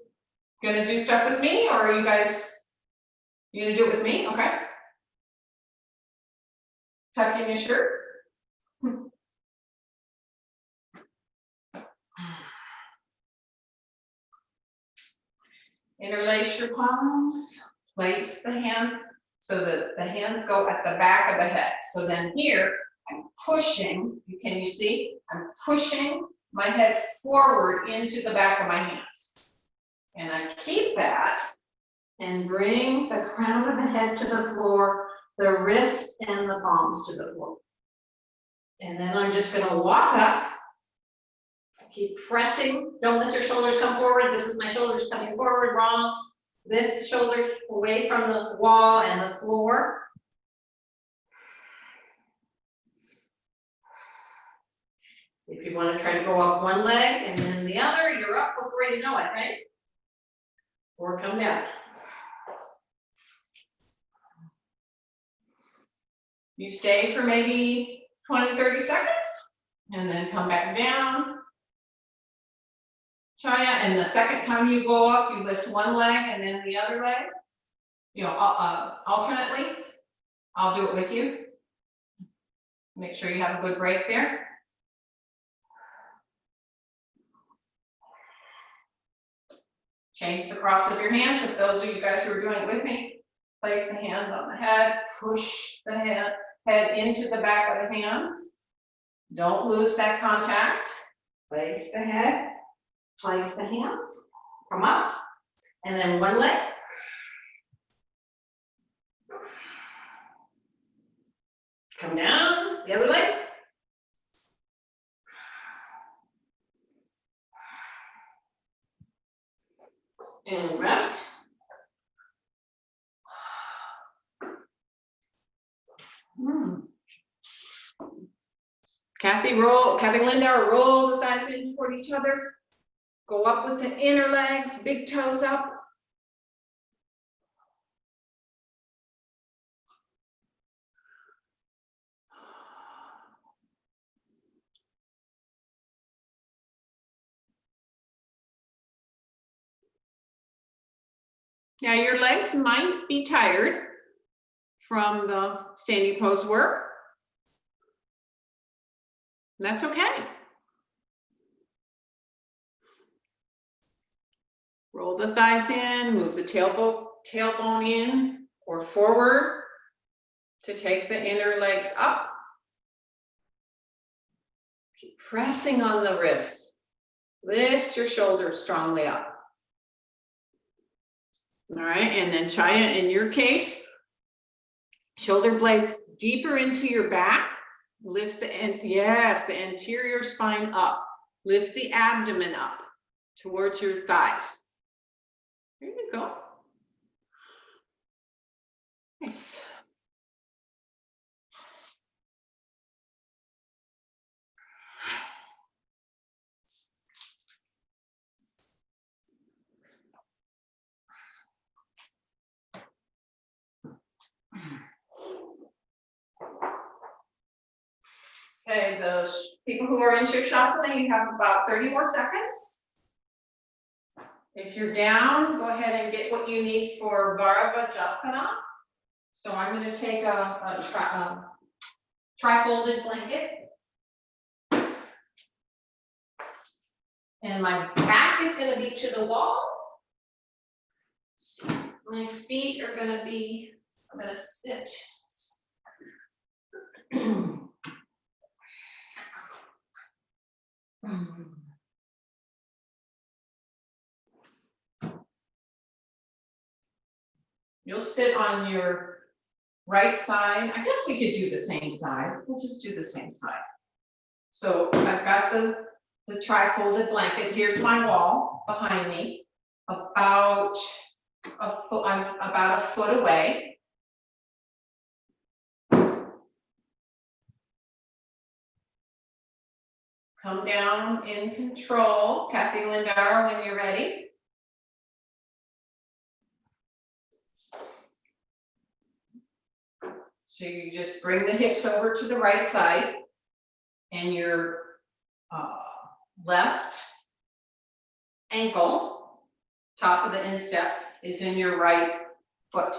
gonna do stuff with me, or are you guys gonna do it with me? Okay. Tuck in your shirt. Interlace your palms. Place the hands so that the hands go at the back of the head. So then here, I'm pushing. Can you see? I'm pushing my head forward into the back of my hands. And I keep that and bring the crown of the head to the floor, the wrists and the palms to the floor. And then I'm just going to walk up. Keep pressing. Don't let your shoulders come forward. This is my shoulders coming forward. Wrong. Lift the shoulders away from the wall and the floor. If you want to try to go up one leg and then the other, you're up before you know it, right? Or come down. You stay for maybe 20, 30 seconds and then come back down. Try it, and the second time you go up, you lift one leg and then the other leg. You know, alternately. I'll do it with you. Make sure you have a good break there. Change the cross of your hands. If those of you guys who are doing it with me, place the hands on the head, push the head into the back of the hands. Don't lose that contact. Place the head, place the hands, come up, and then one leg. Come down, the other leg. And rest. Kathy, Linda, roll the thighs in toward each other. Go up with the inner legs, big toes up. Now your legs might be tired from the standing pose work. That's okay. Roll the thighs in, move the tailbone in or forward to take the inner legs up. Keep pressing on the wrists. Lift your shoulders strongly up. All right, and then Chaya, in your case, shoulder blades deeper into your back. Lift the anterior spine up. Lift the abdomen up towards your thighs. There you go. Nice. Okay, the people who are in Shirshasana, you have about 30 more seconds. If you're down, go ahead and get what you need for Varavajasana. So I'm going to take a tri-folded blanket. And my back is going to be to the wall. My feet are gonna be, I'm gonna sit. You'll sit on your right side. I guess we could do the same side. We'll just do the same side. So I've got the tri-folded blanket. Here's my wall behind me. About a foot, I'm about a foot away. Come down in control, Kathy Lindauer, when you're ready. So you just bring the hips over to the right side and your left ankle, top of the instep, is in your right foot.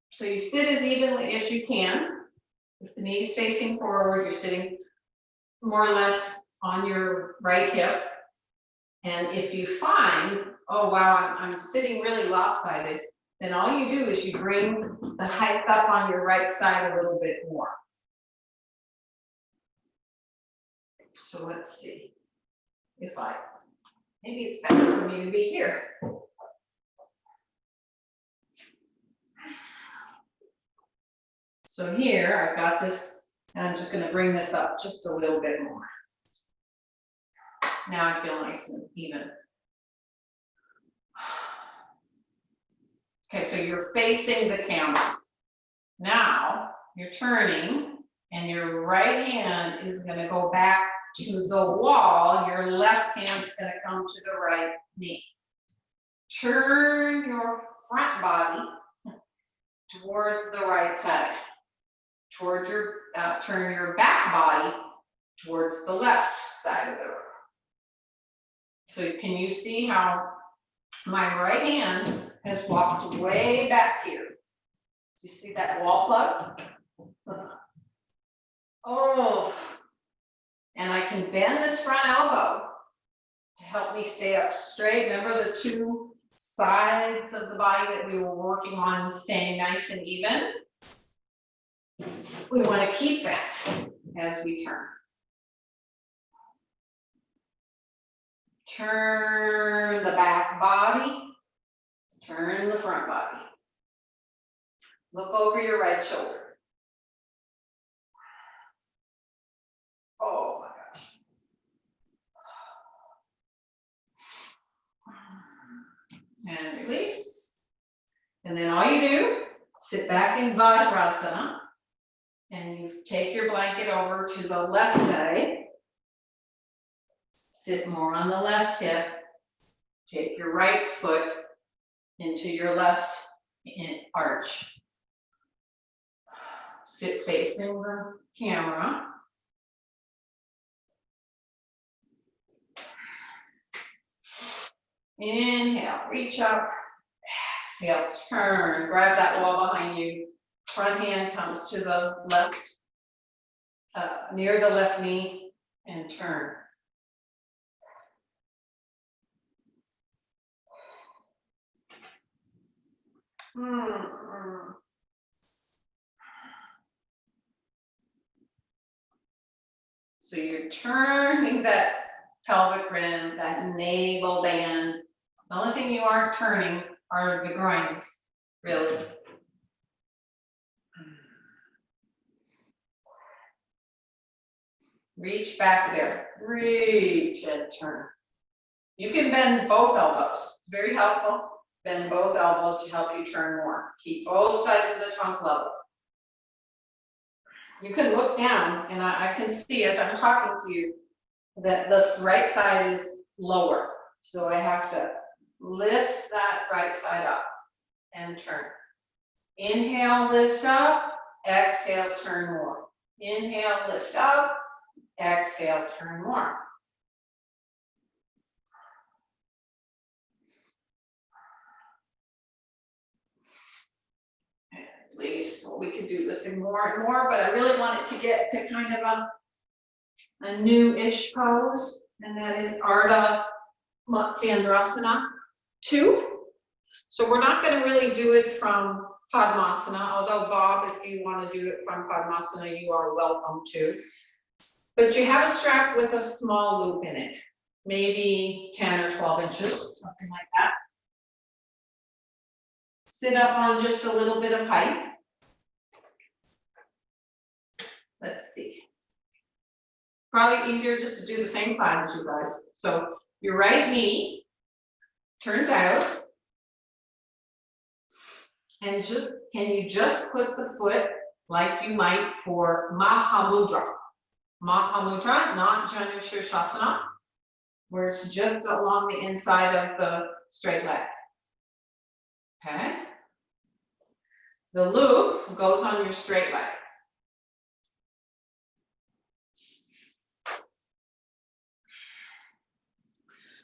So you sit as evenly as you can. With the knees facing forward, you're sitting more or less on your right hip. And if you find, oh wow, I'm sitting really lopsided, then all you do is you bring the height up on your right side a little bit more. So let's see if maybe it's better for me to be here. So here I've got this, and I'm just going to bring this up just a little bit more. Now I feel nice and even. Okay, so you're facing the camera. Now you're turning, and your right hand is going to go back to the wall. Your left hand is going to come to the right knee. Turn your front body towards the right side. Toward your turn your back body towards the left side of the room. So can you see how my right hand has walked way back here? You see that wall plug? Oh, and I can bend this front elbow to help me stay up straight. Remember the two sides of the body that we were working on staying nice and even? We want to keep that as we turn. Turn the back body, turn the front body. Look over your right shoulder. Oh my gosh. And release. And then all you do, sit back in Vajrasana, and you take your blanket over to the left side. Sit more on the left hip. Take your right foot into your left arch. Sit facing the camera. Inhale, reach up. Exhale, turn. Grab that wall behind you. Front hand comes to the left, near the left knee, and turn. So you're turning that pelvic rim, that navel band. The only thing you aren't turning are the groins, really. Reach back there, reach and turn. You can bend both elbows, very helpful. Bend both elbows to help you turn more. Keep both sides of the trunk level. You can look down, and I can see as I'm talking to you that this right side is lower. So I have to lift that right side up and turn. Inhale, lift up, exhale, turn more. Inhale, lift up, exhale, turn more. At least we could do this more and more, but I really want it to get to kind of a new-ish pose, and that is Ardha Matsyendrasana 2. So we're not going to really do it from Padmasana, although Bob, if you want to do it from Padmasana, you are welcome to. But you have a strap with a small loop in it, maybe 10 or 12 inches, something like that. Sit up on just a little bit of height. Let's see. Probably easier just to do the same side as you guys. So your right knee turns out. And can you just put the foot like you might for Mahamudra? Mahamudra, not Janu Shirshasana, where it's just along the inside of the straight leg. Okay? The loop goes on your straight leg.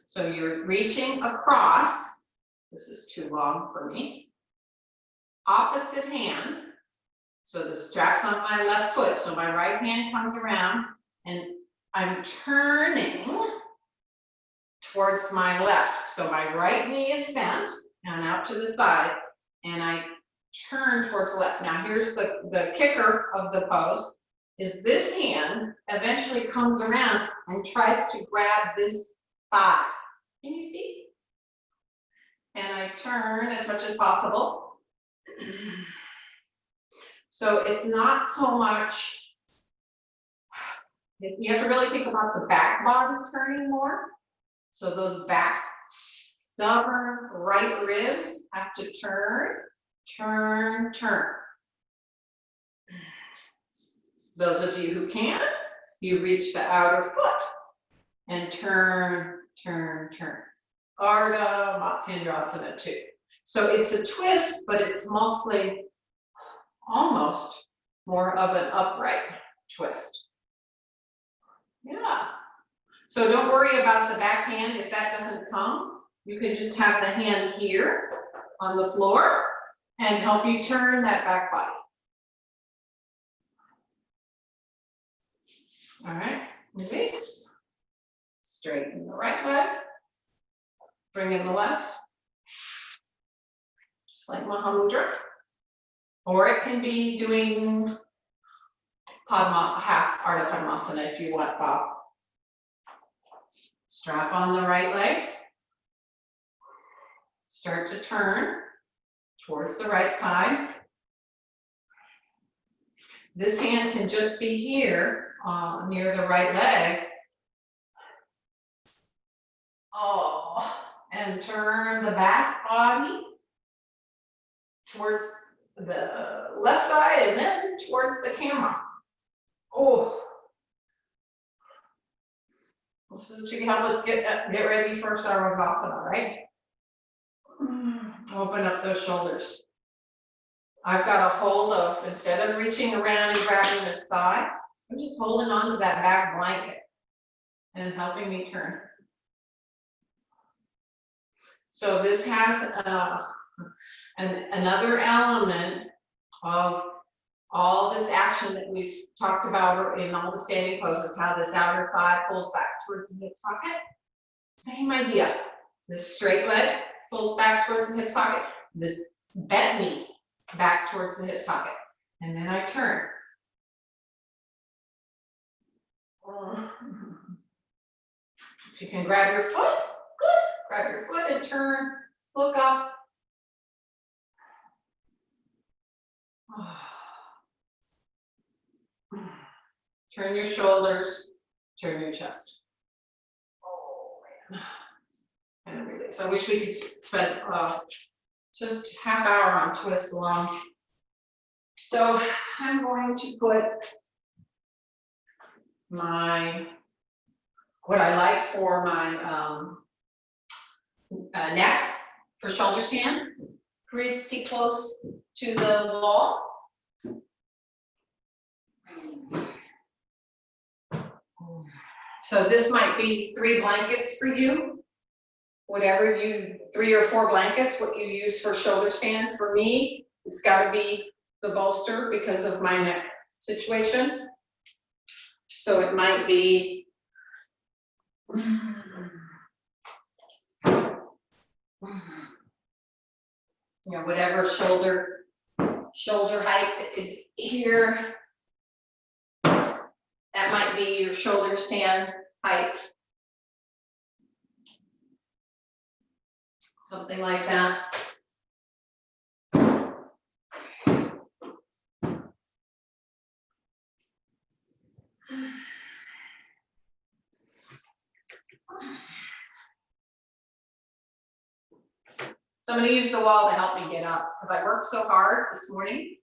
So you're reaching across. This is too long for me. Opposite hand, so the strap's on my left foot, so my right hand comes around and I'm turning towards my left. So my right knee is bent and out to the side, and I turn towards the left. Now here's the kicker of the pose, is this hand eventually comes around and tries to grab this thigh. Can you see? And I turn as much as possible. So it's not so much, you have to really think about the back body turning more. So those back stubborn right ribs have to turn, turn, turn. Those of you who can, you reach the outer foot and turn, turn, turn. Ardha Matsyendrasana 2. So it's a twist, but it's mostly, almost more of an upright twist. Yeah. So don't worry about the back hand if that doesn't come. You can just have the hand here on the floor and help you turn that back body. All right, release. Straighten the right leg. Bring in the left. Just like Mahamudra. Or it can be doing half Ardha Padmasana if you want, Bob. Strap on the right leg. Start to turn towards the right side. This hand can just be here near the right leg. Oh, and turn the back body towards the left side and then towards the camera. Oh, this is to help us get ready for Sarvasana, right? Open up those shoulders. I've got a hold of, instead of reaching around and grabbing this thigh, I'm just holding on to that back blanket and helping me turn. So this has another element of all this action that we've talked about in all the standing poses, how this outer thigh pulls back towards the hip socket. Same idea. This straight leg pulls back towards the hip socket. This bent knee back towards the hip socket. And then I turn. If you can grab your foot, good. Grab your foot and turn, look up. Turn your shoulders, turn your chest. Oh man. And release. I wish we could spend just half hour on twist alone. So I'm going to put what I like for my neck for shoulder stand, pretty close to the wall. So this might be 3 blankets for you. Whatever 3 or 4 blankets, what you use for shoulder stand. For me, it's got to be the bolster because of my neck situation. So it might be whatever shoulder height here. That might be your shoulder stand height. Something like that. So I'm going to use the wall to help me get up because I worked so hard this morning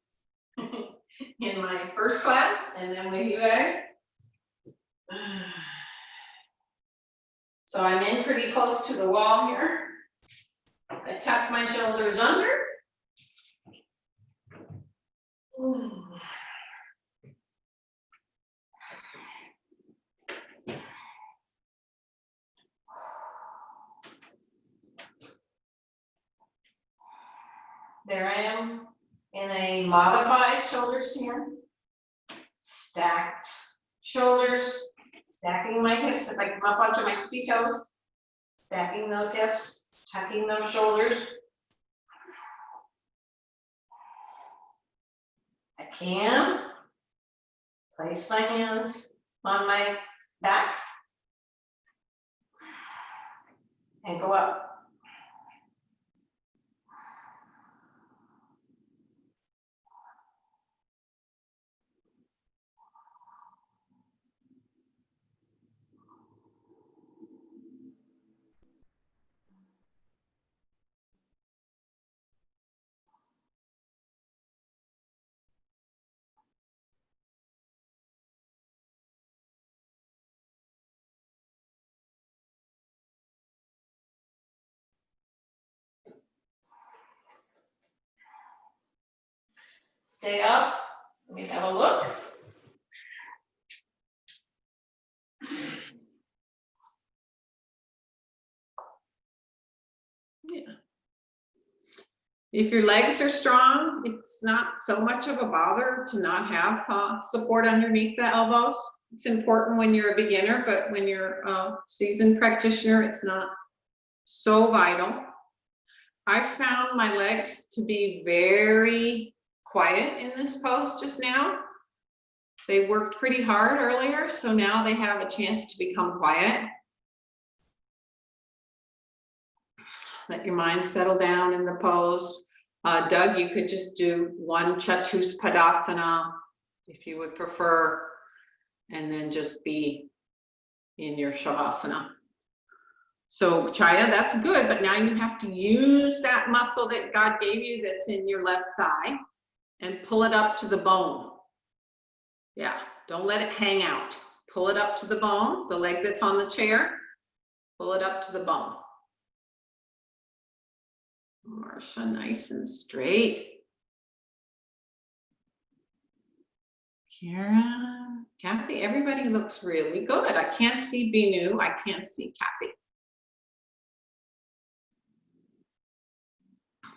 in my first class and then with you guys. So I'm in pretty close to the wall here. I tuck my shoulders under. There I am in a modified shoulder stand. Stacked shoulders, stacking my hips. If I come up onto my tippy toes, stacking those hips, tucking those shoulders. I can place my hands on my back and go up. Stay up. Let me have a look. Yeah. If your legs are strong, it's not so much of a bother to not have support underneath the elbows. It's important when you're a beginner, but when you're a seasoned practitioner, it's not so vital. I found my legs to be very quiet in this pose just now. They worked pretty hard earlier, so now they have a chance to become quiet. Let your mind settle down in the pose. Doug, you could just do one Chatuspadasana if you would prefer, and then just be in your Shavasana. So Chaya, that's good, but now you have to use that muscle that God gave you that's in your left thigh and pull it up to the bone. Yeah, don't let it hang out. Pull it up to the bone, the leg that's on the chair, pull it up to the bone. Marsha, nice and straight. Karen, Kathy, everybody looks really good. I can't see Binu, I can't see Kathy.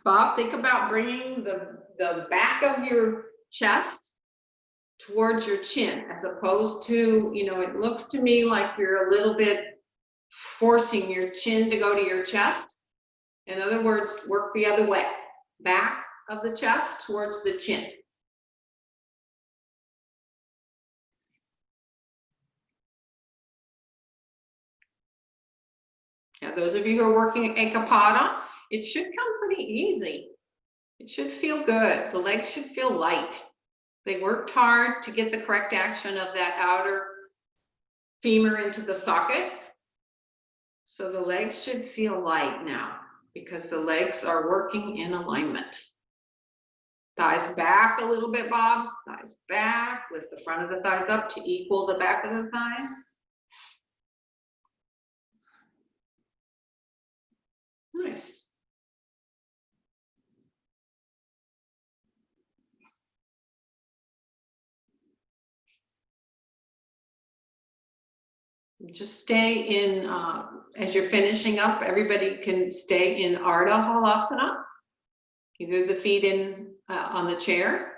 Bob, think about bringing the back of your chest towards your chin, as opposed to, you know, it looks to me like you're a little bit forcing your chin to go to your chest. In other words, work the other way, back of the chest towards the chin. Now, those of you who are working Ekapada, it should come pretty easy. It should feel good. The legs should feel light. They worked hard to get the correct action of that outer femur into the socket. So the legs should feel light now because the legs are working in alignment. Thighs back a little bit, Bob. Thighs back. Lift the front of the thighs up to equal the back of the thighs. Nice. Just stay in, as you're finishing up, everybody can stay in Ardha Halasana, either the feet in on the chair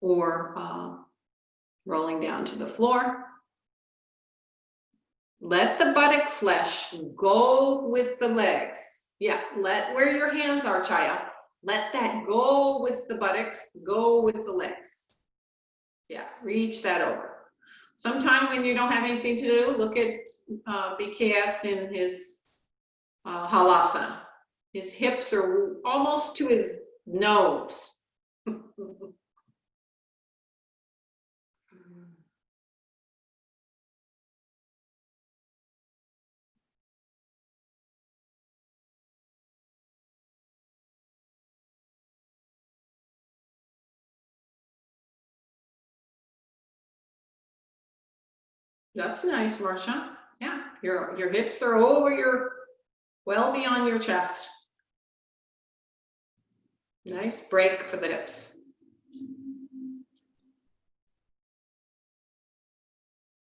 or rolling down to the floor. Let the buttock flesh go with the legs. Yeah, let where your hands are, Chaya. Let that go with the buttocks, go with the legs. Yeah, reach that over. Sometime when you don't have anything to do, look at BKS in his halasana. His hips are almost to his nose. That's nice, Marcia. Yeah, your hips are over your, well beyond your chest. Nice break for the hips.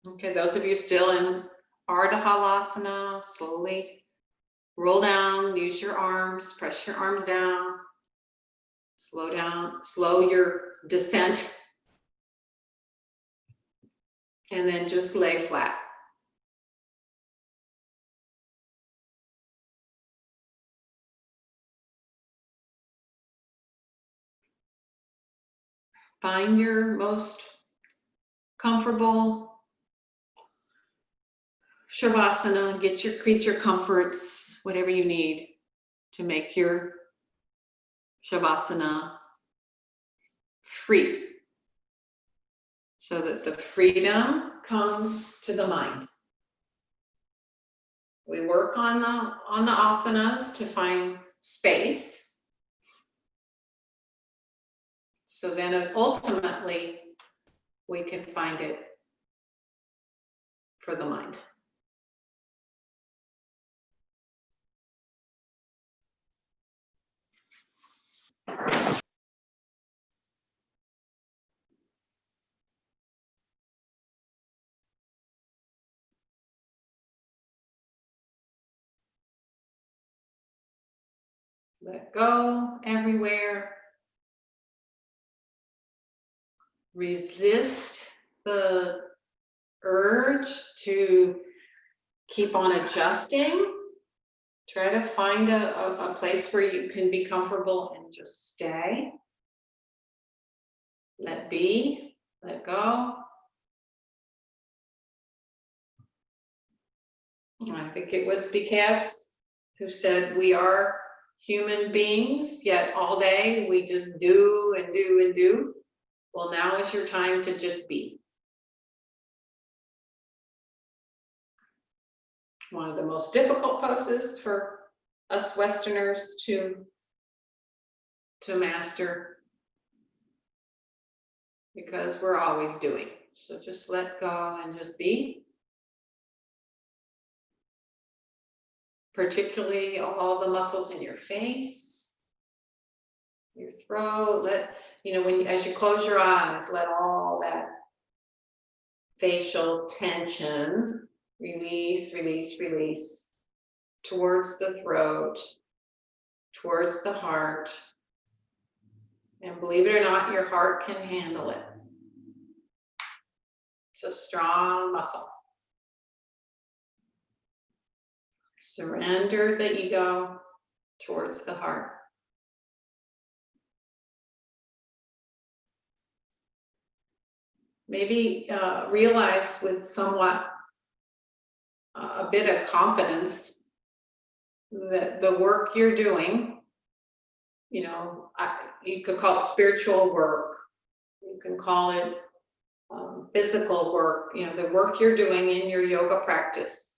Okay, those of you still in Ardha Halasana, slowly roll down, use your arms, press your arms down, slow down, slow your descent, and then just lay flat. Find your most comfortable Shavasana, get your creature comforts, whatever you need to make your Shavasana free, so that the freedom comes to the mind. We work on the asanas to find space. So then ultimately we can find it for the mind. Let go everywhere. Resist the urge to keep on adjusting. Try to find a place where you can be comfortable and just stay. Let be, let go. I think it was BKS who said we are human beings, yet all day we just do and do and do. Well, now is your time to just be. One of the most difficult poses for us Westerners to master, because we're always doing. So just let go and just be. Particularly all the muscles in your face, your throat. Let, as you close your eyes, let all that facial tension release, release, release towards the throat, towards the heart. And believe it or not, your heart can handle it. It's a strong muscle. Surrender the ego towards the heart. Maybe realize with somewhat a bit of confidence that the work you're doing, you could call it spiritual work, you can call it physical work, the work you're doing in your yoga practice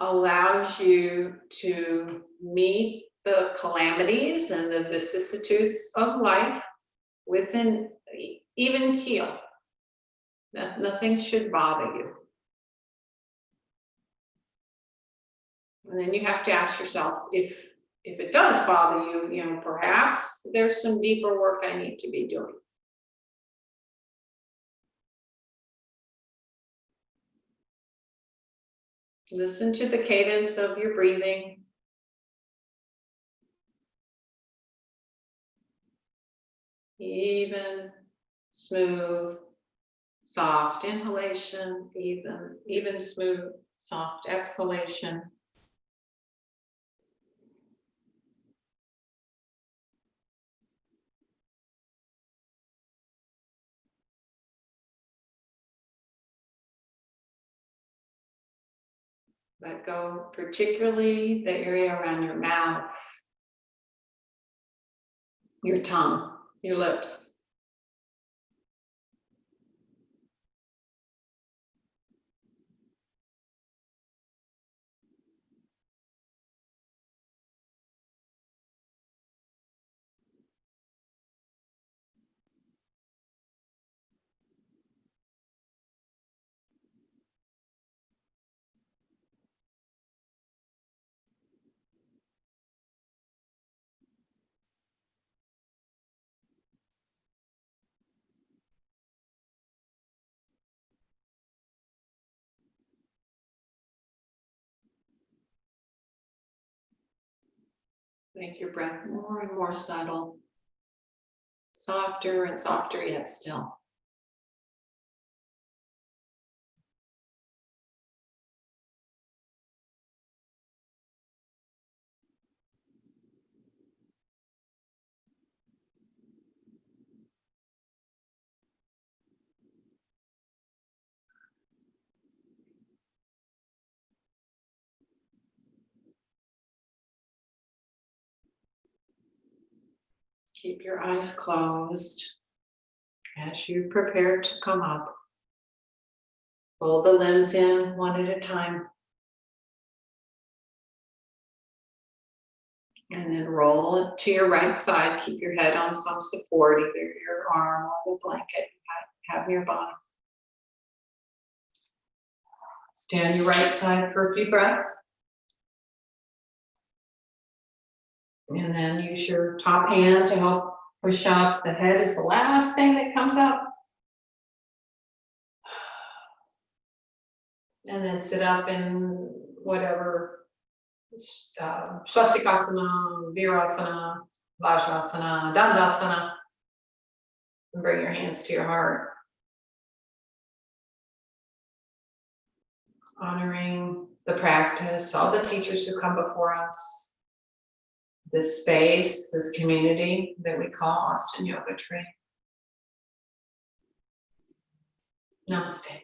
allows you to meet the calamities and the vicissitudes of life with an even keel. Nothing should bother you. And then you have to ask yourself, if it does bother you, perhaps there's some deeper work I need to be doing. Listen to the cadence of your breathing. Even, smooth, soft inhalation, even, smooth, Soft exhalation. Let go, particularly the area around your mouth, your tongue, your lips. Make your breath more and more subtle, softer and softer yet still. Keep your eyes closed as you prepare to come up. Fold the limbs in one at a time. And then roll it to your right side. Keep your head on some support, either your arm or the blanket you have nearby. Stay on your right side for a few breaths. And then use your top hand to help push up. The head is the last thing that comes up. And then sit up in whatever Swastikasana, Virasana, Vajrasana, Dandasana. And bring your hands to your heart. Honoring the practice, all the teachers who come before us, this space, this community that we call Austin Yoga Tree. Namaste.